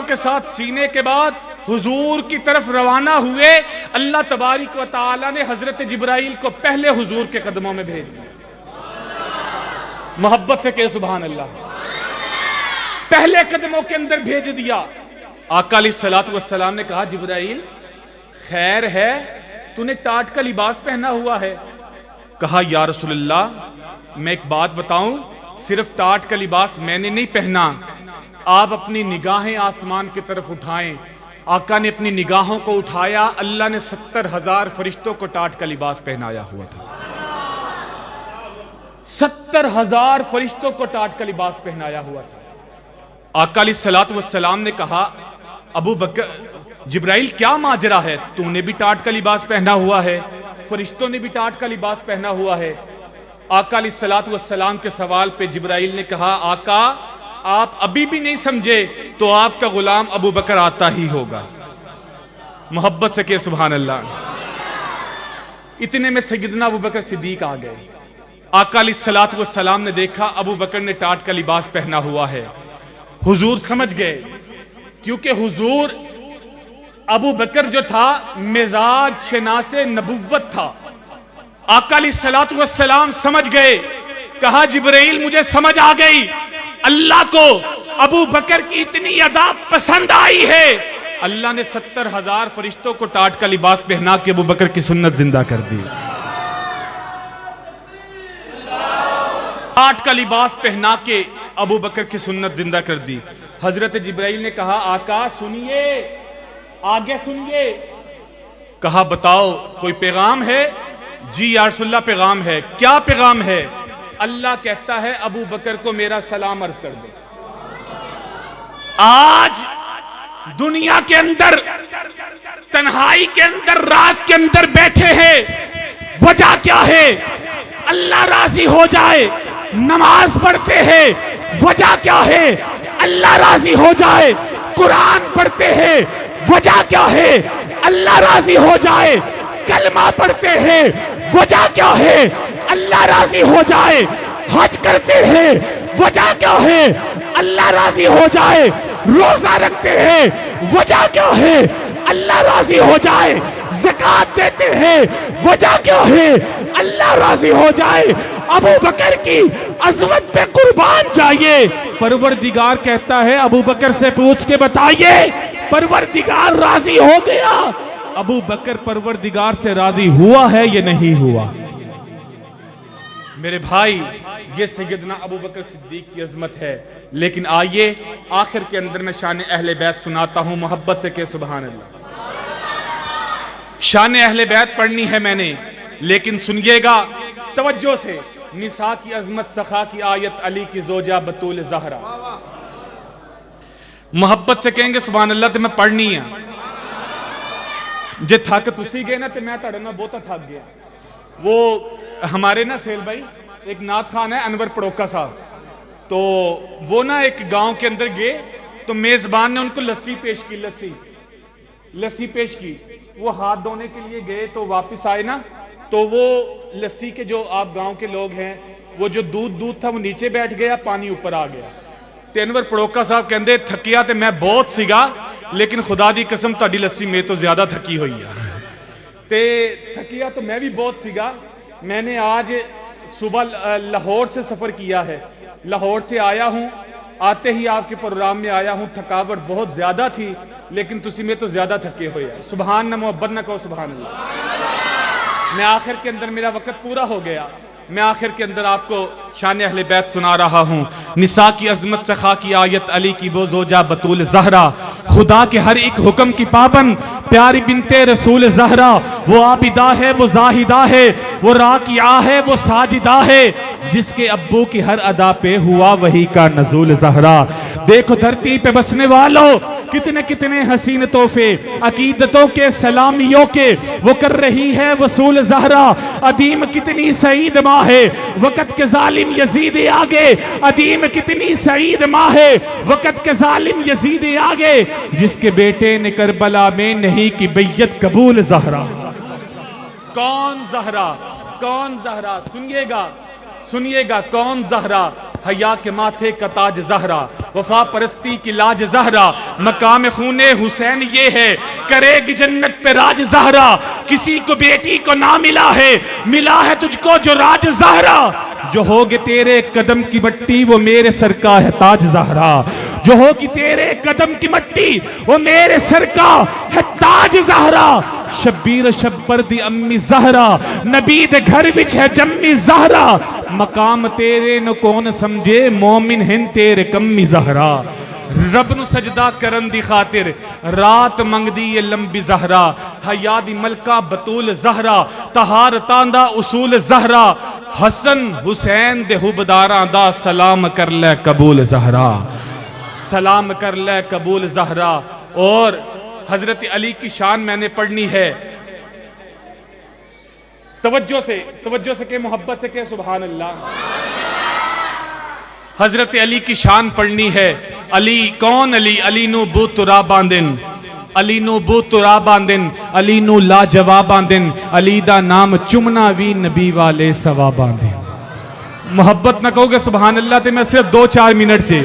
کے ساتھ سینے کے بعد حضور کی طرف روانہ ہوئے اللہ تبارک و تعالی نے حضرت جبرائیل کو پہلے حضور کے قدموں میں بھیج دیا محبت سے کہ سبحان اللہ پہلے قدموں کے اندر بھیج دیا آقا علیہ الصلوۃ والسلام نے کہا جبرائیل خیر ہے تو نے ٹاٹ کا لباس پہنا ہوا ہے؟ کہا یا رسول اللہ میں ایک بات بتاؤں، صرف ٹاٹ کا لباس میں نے نہیں پہنا، آپ اپنی نگاہیں آسمان کی طرف اٹھائیں۔ آقا نے اپنی نگاہوں کو اٹھایا، اللہ نے 70,000 فرشتوں کو ٹاٹ کا لباس پہنایا ہوا تھا۔ 70,000 فرشتوں کو ٹاٹ کا لباس پہنایا ہوا تھا۔ آقا علیہ الصلوۃ والسلام نے کہا ابو بکر، جبرائیل کیا ماجرا ہے؟ تو نے بھی ٹاٹ کا لباس پہنا ہوا ہے، فرشتوں نے بھی ٹاٹ کا لباس پہنا ہوا ہے۔ آقا علیہ الصلوۃ والسلام کے سوال پہ جبرائیل نے کہا آقا آپ ابھی بھی نہیں سمجھے تو آپ کا غلام ابو بکر آتا ہی ہوگا۔ محبت سے کہ سبحان اللہ۔ اتنے میں سیدنا ابو بکر صدیق آ گئے۔ آقا علیہ الصلوۃ والسلام نے دیکھا ابو بکر نے ٹاٹ کا لباس پہنا ہوا ہے۔ حضور سمجھ گئے، کیونکہ حضور ابو بکر جو تھا مزاج شناس نبوت تھا۔ آقا علیہ الصلوۃ والسلام سمجھ گئے، کہا جبرائیل مجھے سمجھ آ گئی، اللہ کو ابو بکر کی اتنی ادا پسند آئی ہے، اللہ نے 70,000 فرشتوں کو ٹاٹ کا لباس پہنا کے ابو بکر کی سنت زندہ کر دی۔ ٹاٹ کا لباس پہنا کے ابو بکر کی سنت زندہ کر دی۔ حضرت جبرائیل نے کہا آقا سنیے، آگے سنیے۔ کہا بتاؤ کوئی پیغام ہے؟ جی یا رسول اللہ پیغام ہے۔ کیا پیغام ہے؟ اللہ کہتا ہے ابو بکر کو میرا سلام عرض کر دو۔ آج دنیا کے اندر تنہائی کے اندر رات کے اندر بیٹھے ہیں، وجہ کیا ہے؟ اللہ راضی ہو جائے، نماز پڑھتے ہیں، وجہ کیا ہے؟ اللہ راضی ہو جائے، قرآن پڑھتے ہیں، وجہ کیا ہے؟ اللہ راضی ہو جائے، کلمہ پڑھتے ہیں، وجہ کیا ہے؟ اللہ راضی ہو جائے، حج کرتے ہیں، وجہ کیا ہے؟ اللہ راضی ہو جائے، روزہ رکھتے ہیں، وجہ کیا ہے؟ اللہ راضی ہو جائے، زکوٰۃ دیتے ہیں، وجہ کیا ہے؟ اللہ راضی ہو جائے۔ ابو بکر کی عظمت پہ قربان جائیے۔ پروردگار کہتا ہے ابو بکر سے پوچھ کے بتائیے، پروردگار راضی ہو گیا؟ ابو بکر پروردگار سے راضی ہوا ہے یا نہیں ہوا؟ میرے بھائی یہ سیدنا ابو بکر صدیق کی عظمت ہے، لیکن آئیے آخر کے اندر میں شان اہل بیت سناتا ہوں، محبت سے کہ سبحان اللہ۔ شان اہل بیت پڑھنی ہے میں نے، لیکن سنیے گا توجہ سے۔ نساء کی عظمت، سخا کی آیت، علی کی زوجہ بطول زہرا۔ محبت سے کہیں گے سبحان اللہ تو میں پڑھنی ہے جے تھک تسی گئے نا تو میں تڑنا بہتا تھک گیا۔ وہ ہمارے نا سہیل بھائی ایک نعت خان ہے انور پڑوکا صاحب، تو وہ نا ایک گاؤں کے اندر گئے تو میزبان نے ان کو لسی پیش کی، لسی پیش کی۔ وہ ہاتھ دھونے کے لیے گئے تو واپس آئے نا، تو وہ لسی کے جو آپ گاؤں کے لوگ ہیں، وہ جو دودھ تھا وہ نیچے بیٹھ گیا، پانی اوپر آ گیا۔ تے انور پڑوکا صاحب کہندے تھکیا تے میں بہت سیگا، لیکن خدا دی قسم تہاڈی لسی میں تو زیادہ تھکی ہوئی ہے۔ تے تھکیا تو میں بھی بہت سیگا، میں نے آج صبح لاہور سے سفر کیا ہے، لاہور سے آیا ہوں، آتے ہی آپ کے پروگرام میں آیا ہوں، تھکاوٹ بہت زیادہ تھی، لیکن تسی میں تو زیادہ تھکے ہوئے ہیں۔ سبحان نہ محبت نہ کہو سبحان اللہ۔ میں آخر کے اندر میرا وقت پورا ہو گیا، میں آخر کے اندر آپ کو شان اہل بیت سنا رہا ہوں۔ نساء کی عظمت، سخا کی آیت، علی کی وہ زوجہ بطول زہرا، خدا کے ہر ایک حکم کی پابند، پیاری بنت رسول زہرا، وہ عابدہ ہے، وہ زاہدہ ہے، وہ راکعہ ہے، وہ ساجدہ ہے، جس کے ابو کی ہر ادا پہ ہوا وہی کا نزول زہرا۔ دیکھو دھرتی پہ بسنے والوں کتنے کتنے حسین تحفے عقیدتوں کے، سلامیوں کے وہ کر رہی ہے وصول زہرا۔ عدیم کتنی سعید ماں ہے، وقت کے ظالم یزید آگے، عدیم کتنی سعید ماں ہے، وقت کے ظالم یزید آگے، جس کے بیٹے نے کربلا میں نہیں کی بیعت قبول زہرا۔ کون زہرا؟ کون زہرا؟ سنیے گا کون زہرا؟ حیا کے ماتھے کا تاج زہرا، وفا پرستی کی لاج زہرا، مقام خون حسین یہ ہے، کرے گی جنت پہ راج زہرا۔ کسی کو بیٹی کو نہ ملا ہے، ملا ہے تجھ کو جو راج زہرا، جو ہوگی تیرے قدم کی مٹی وہ میرے سر کا ہے تاج زہرا، جو ہوگی تیرے قدم کی مٹی وہ میرے سر کا ہے تاج زہرا، شبیر شبر دی امی زہرا، نبی دے گھر وچ ہے جمی زہرا، مقام تیرے نو کون سمجھے مومن ہن تیرے کمی زہرا، رب نو سجدہ کرن دی خاطر رات منگ دی یہ لمبی زہرا، حیا دی ملکہ بطول زہرا، طہارتاں دا اصول زہرا، حسن حسین دے حبداراں دا سلام کر لے قبول زہرا، سلام کر لے قبول زہرا۔ اور حضرت علی کی شان میں نے پڑھنی ہے، توجہ سے کہ محبت سے کہ سبحان اللہ، حضرت علی کی شان پڑھنی ہے۔ علی کون علی؟ علی نو بو ترا باندن، علی نو بو ترا باندن، علی نو لا جواب باندن، علی دا نام چمنا وی نبی والے سوا باندن۔ محبت نہ کہو گے سبحان اللہ تے میں صرف 2-4 منٹ سے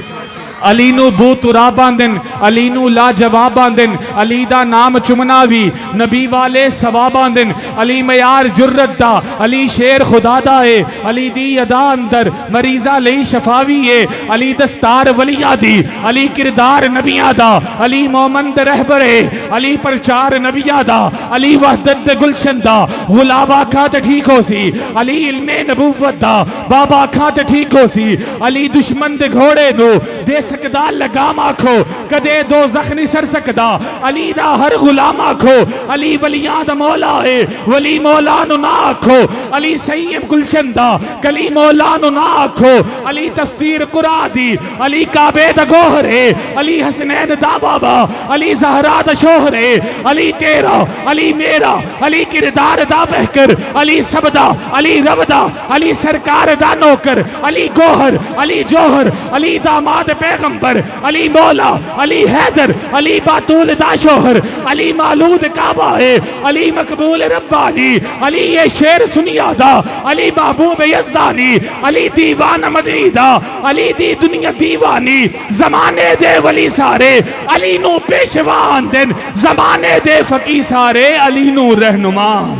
علی نو بو ترا باندن، علی نو لا جواب باندن، علی دا نام چمنا وی نبی والے سوا باندن، علی معیار جرت دا، علی شیر خدا دا ہے، علی دی ادا اندر مریضہ لئی شفاوی ہے، علی دستار ولیہ دی، علی کردار نبیہ دا، علی مومند رہبر ہے، علی پرچار نبیہ دا، علی وحدت گلشن دا، غلاوہ کھاتے ٹھیک ہو سی، علی علم نبوت دا، بابا کھاتے ٹھیک ہو سی، علی دشمن دے گھوڑے نو دے سکدا لگام آکھو، کدے دو زخنی سر سکدا، علی دا ہر غلام آکھو، علی ولیاں دا مولا ہے، ولی مولا نو نہ آکھو، علی سید گلشن دا، کلی مولا نو نہ آکھو، علی تفسیر قرآن دی، علی کعبے دا گوہر ہے، علی حسنین دا بابا، علی زہرا دا شوہر ہے، علی تیرا، علی میرا، علی کردار دا بہکر، علی سبدا، علی ربدا، علی سرکار دا نوکر، علی گوہر، علی جوہر، علی داماد پیغمبر، علی مولا، علی حیدر، علی باتول دا شوہر، علی مالود کعبہ ہے، علی مقبول ربانی، علی یہ شیر سنیا دا، علی محبوب یزدانی، علی دیوان مدنی دا، علی دی دنیا دیوانی، زمانے دے ولی سارے، علی نو پیشوان دن، زمانے دے فقی سارے، علی نو رہنمان،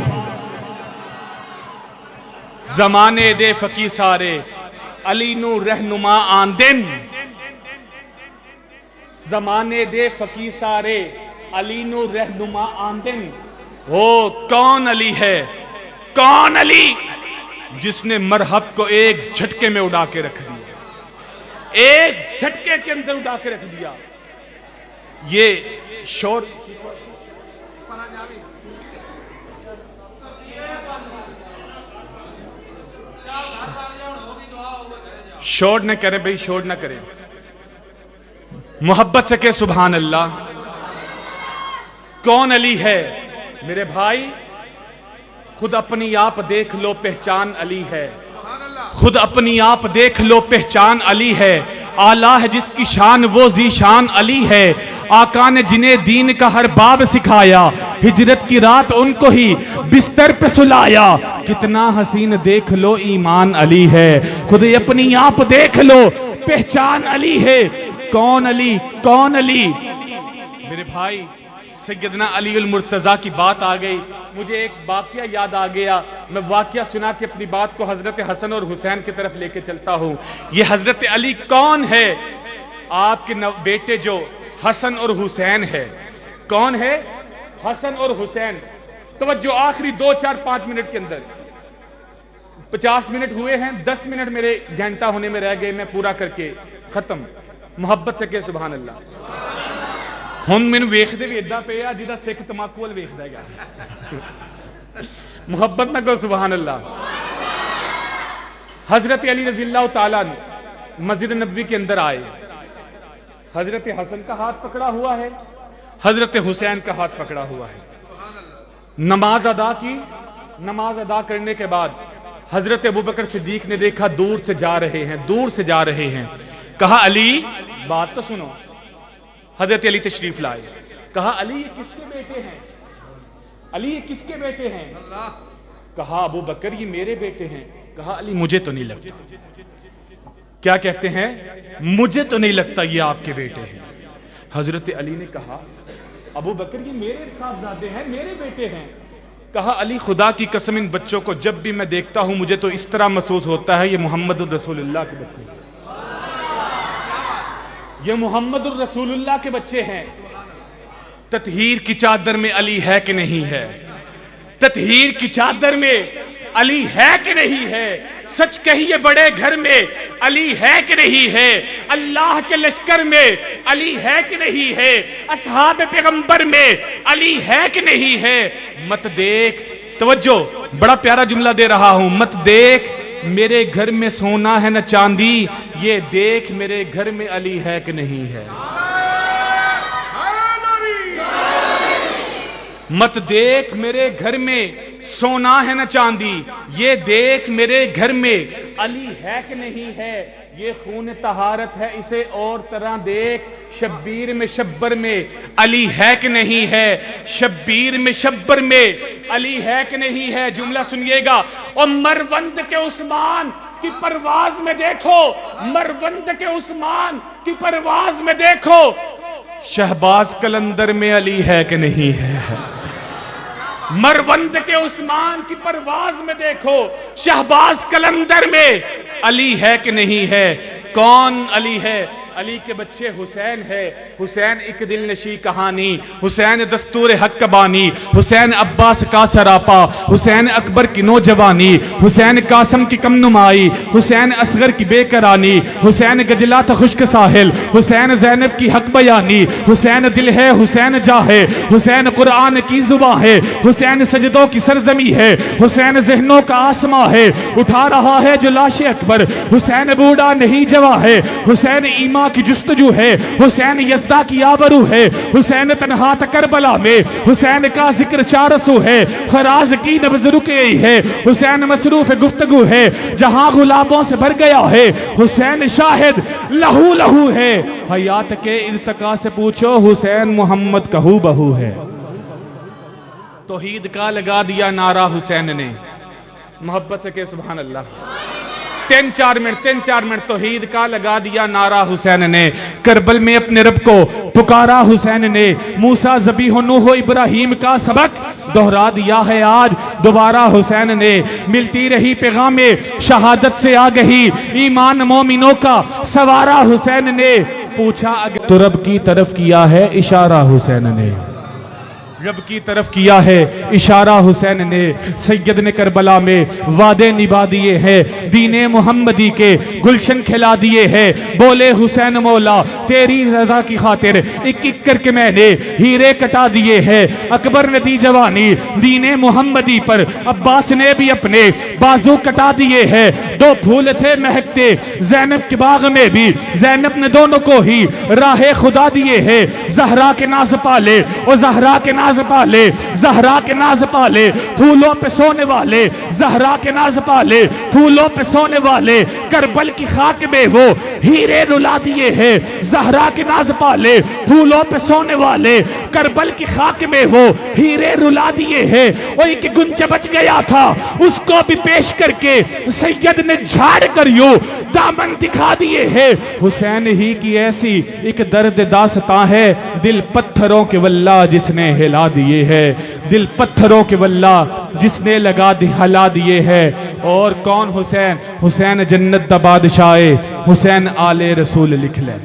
زمانے دے فقی سارے، علی نو رہنما آندن، زمانے دے فقی سارے، علی نو رہنما آندن۔ وہ کون علی ہے؟ کون علی جس نے مرحب کو ایک جھٹکے میں اڑا کے رکھ دیا، ایک جھٹکے کے اندر اڑا کے رکھ دیا۔ یہ شور شور نہ کرے بھئی، شور نہ کرے، محبت سے کہ سبحان اللہ۔ کون علی ہے میرے بھائی؟ خود اپنی آپ دیکھ لو پہچان علی ہے، خود اپنی آپ دیکھ لو پہچان علی ہے، آلہ ہے جس کی شان وہ ذیشان علی ہے، آقا نے جنہیں دین کا ہر باب سکھایا، ہجرت کی رات ان کو ہی بستر پہ سلایا، کتنا حسین دیکھ لو ایمان علی ہے، خود اپنی آپ دیکھ لو پہچان علی ہے۔ کون علی؟ کون علی؟ میرے بھائی سیدنا علی المرتضیٰ کی بات آ گئی، مجھے ایک واقعہ یاد آ گیا، میں واقعہ سنا کے اپنی بات کو حضرت حسن اور حسین کی طرف لے کے چلتا ہوں۔ یہ حضرت علی کون ہے؟ آپ کے بیٹے جو حسن اور حسین ہے، کون ہے؟ حسن اور حسین۔ توجہ، آخری 2-4-5 منٹ کے اندر 50 منٹ ہوئے ہیں، 10 منٹ میرے گھنٹہ ہونے میں رہ گئے، میں پورا کر کے ختم۔ محبت سے کہ سبحان اللہ۔ ہن مینوں ویکھدے وی اداں پے آ جدا سکھ تماکو ول ویکھدا ہے گا۔ محبت نہ کرو سبحان اللہ۔ حضرت علی رضی اللہ تعالیٰ مسجد نبوی کے اندر آئے، حضرت حسن کا ہاتھ پکڑا ہوا ہے، حضرت حسین کا ہاتھ پکڑا ہوا ہے، نماز ادا کی۔ نماز ادا کرنے کے بعد حضرت ابوبکر صدیق نے دیکھا دور سے جا رہے ہیں، دور سے جا رہے ہیں، کہا علی بات تو سنو۔ حضرت علی تشریف لائے، کہا علی یہ کس کے بیٹے ہیں؟ علی یہ کس کے بیٹے ہیں؟ کہا ابو بکر یہ میرے بیٹے ہیں۔ کہا علی مجھے تو نہیں لگتا۔ کیا کہتے ہیں؟ مجھے تو نہیں لگتا یہ آپ کے بیٹے ہیں۔ حضرت علی نے کہا ابو بکر یہ میرے صاحبزادے ہیں، میرے بیٹے ہیں۔ کہا علی خدا کی قسم ان بچوں کو جب بھی میں دیکھتا ہوں مجھے تو اس طرح محسوس ہوتا ہے یہ محمد الرسول اللہ کے بچے ہیں، یہ محمد الرسول اللہ کے بچے ہیں۔ تطہیر کی چادر میں علی ہے کہ نہیں ہے؟ تطہیر کی چادر میں علی ہے کہ نہیں ہے؟ سچ کہیے بڑے گھر میں علی ہے کہ نہیں ہے؟ اللہ کے لشکر میں علی ہے کہ نہیں ہے؟ اصحاب پیغمبر میں علی ہے کہ نہیں ہے؟ مت دیکھ، توجہ، بڑا پیارا جملہ دے رہا ہوں، مت دیکھ میرے گھر میں سونا ہے نہ چاندی، یہ دیکھ میرے گھر میں علی ہے کہ نہیں ہے۔ مت دیکھ میرے گھر میں سونا ہے نہ چاندی، یہ دیکھ میرے گھر میں علی ہے کہ نہیں ہے۔ یہ خون طہارت ہے اسے اور طرح دیکھ، شبیر میں شبر میں علی ہے کہ نہیں ہے؟ شبیر میں شبر میں علی ہے کہ نہیں ہے؟ جملہ سنیے گا، اور مروند کے عثمان کی پرواز میں دیکھو، مروند کے عثمان کی پرواز میں دیکھو، شہباز قلندر میں علی ہے کہ نہیں ہے؟ مروند کے عثمان کی پرواز میں دیکھو، شہباز قلندر میں علی ہے کہ نہیں ہے؟ کون علی ہے؟ علی کے بچے حسین ہے۔ حسین ایک دل نشی کہانی، حسین دستور حق کا بانی، حسین عباس کا سراپا، حسین اکبر کی نوجوانی، حسین قاسم کی کم نمائی، حسین اصغر کی بے قرانی، حسین گجلا تھا خشک ساحل، حسین زینب کی حق بیانی، حسین دل ہے حسین جا ہے، حسین قرآن کی زباں ہے، حسین سجدوں کی سرزمی ہے، حسین ذہنوں کا آسماں ہے، اٹھا رہا ہے جو لاش اکبر، حسین بوڑھا نہیں جواں ہے، حسین ایمان کی جستجو ہے، حسین یزدہ کی آورو ہے، حسین تنہا کربلا میں، حسین کا ذکر چارسو ہے، فراز کی نبض رک گئی ہے، حسین مصروف گفتگو ہے، جہاں غلابوں سے بھر گیا ہے، حسین شاہد لہو لہو ہے، حیات کے ارتقا سے پوچھو حسین محمد کا ہو بہو ہے۔ توحید کا لگا دیا نعرہ حسین نے، محبت سے کہ سبحان اللہ، تین چار منٹ توحید کا لگا دیا نعرہ حسین نے، کربل میں اپنے رب کو پکارا حسین نے، موسیٰ ذبیح و نوح و ابراہیم کا سبق دہرا دیا ہے آج دوبارہ حسین نے، ملتی رہی پیغام شہادت سے آگہی، ایمان مومنوں کا سوارا حسین نے، پوچھا اگر تو رب کی طرف کیا ہے اشارہ حسین نے، رب کی طرف کیا ہے اشارہ حسین نے، سید نے کربلا میں وعدے نبھا دیے ہیں، دین محمدی کے گلشن کھلا دیے ہیں، بولے حسین مولا تیری رضا کی خاطر ایک ایک کر کے میں نے ہیرے کٹا دیے ہیں، اکبر نے دی جوانی دین محمدی پر، عباس نے بھی اپنے بازو کٹا دیے ہیں، دو پھول تھے مہکتے زینب کے باغ میں بھی، زینب نے دونوں کو ہی راہ خدا دیے ہیں، زہرا کے ناز پالے اور زہرا کے ناز پالے، زہرا کے ناز پالے، پھولوں پہ سونے والے، زہرا کے ناز پالے، پھولوں پہ سونے والے، کربل کی خاک میں وہ ہیرے رلا دیے ہیں، زہرا کے ناز پالے، پھولوں پہ سونے والے، کربل کی خاک میں وہ ہیرے رلا دیے ہیں، اور ایک گنج بچ گیا تھا اس کو بھی پیش کر کے سید نے جھاڑ کر یوں دامن دکھا دیے ہیں، حسین ہی کی ایسی ایک درد داستاں ہے، دل پتھروں کے واللہ جس نے ہلا دیے ہے، دل پتھروں کے واللہ جس نے لگا ہلا دیے ہے، اور کون حسین؟ حسین جنت دا بادشاہ، حسین آل رسول لکھ لے،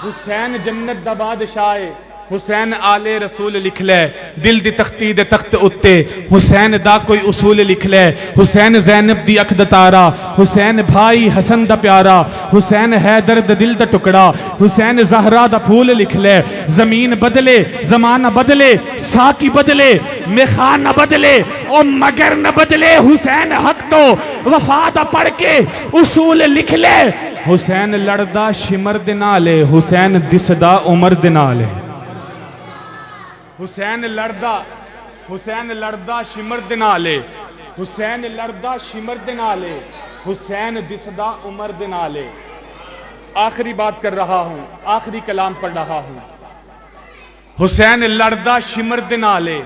حسین جنت دا بادشاہ، حسین آل رسول لکھ لے، دل دی تختی دے تخت اتے حسین دا کوئی اصول لکھ لے، حسین زینب دی اکھ دا تارا، حسین بھائی حسن دا پیارا، حسین حیدر دا دل دا ٹکڑا، حسین زہرا دا پھول لکھ لے، زمین بدلے زمانہ بدلے ساکی بدلے میخان نہ بدلے اور مگر نہ بدلے، حسین حق تو وفا دا پڑھ کے اصول لکھ لے، حسین لڑدا شمر دنالے، حسین دسدا عمر دنالے، حسین لڑدا شمر دنالے، حسین لڑدا شمر دنالے، حسین دسدا عمر دنالے۔ آخری بات کر رہا ہوں، آخری کلام پڑھ رہا ہوں، حسین لڑدا شمر دنالے،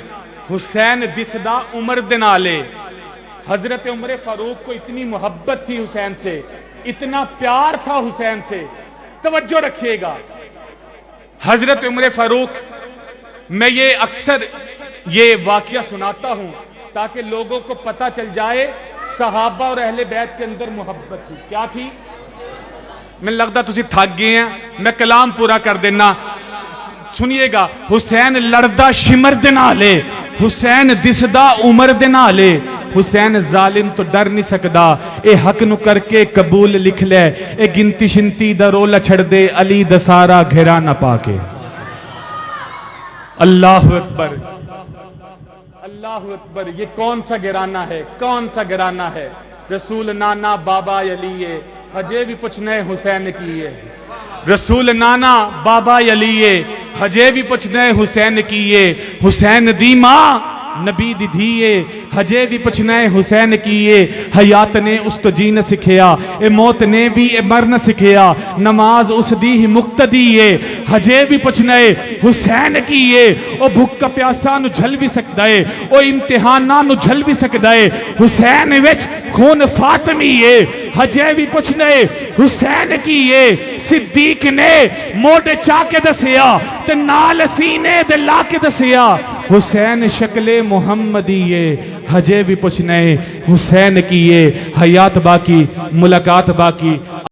حسین دسدا عمر دنالے۔ حضرت عمر فاروق کو اتنی محبت تھی حسین سے، اتنا پیار تھا حسین سے، توجہ رکھیے گا، حضرت عمر فاروق، میں یہ اکثر یہ واقعہ سناتا ہوں تاکہ لوگوں کو پتہ چل جائے صحابہ اور اہل بیت کے اندر محبت تھی. کیا تھی؟ میں لگتا تسی تھک گئے ہیں, میں کلام پورا کر دینا. سنیے گا. حسین لڑدا شمر دے نالے, حسین دسدا عمر دے نالے, حسین ظالم تو ڈر نہیں سکدا, اے حق نو کر کے قبول لکھ لے, اے گنتی شنتی دا رولا چھڑ دے, علی دا سارا گھرا نہ پا کے. اللہ اکبر, اللہ اکبر. یہ کون سا گھرانہ ہے, کون سا گھرانہ ہے؟ رسول نانا بابا علیے, ہجے بھی پوچھنے حسین کیے. رسول نانا بابا علیے, ہجے بھی پوچھنے حسین کیے. حسین دی ماں نبی دی دھیے, ہجے بھی پوچھنے حسین کیے. حیات نے اس تو جی نہ سکھیا, اے موت نے بھی اے مر نہ سکھیا. نماز اس دی ہی مقتدی ہے, ہجے بھی پوچھنے حسین کیے. او بھکا پیاسا نو جھل بھی سکتا ہے, او امتحانہ نو جھل بھی سکتا ہے. حسین وچ خون فاطمی ہے, ہجے بھی پوچھنے حسین کیے. صدیق نے موڈے چاہ کے دسیا تے نال سینے دے لا کے دسیا. حسین شکل محمدی ہے, ہجے بھی پوچھنے حسین کیے. حیات باقی, ملاقات باقی.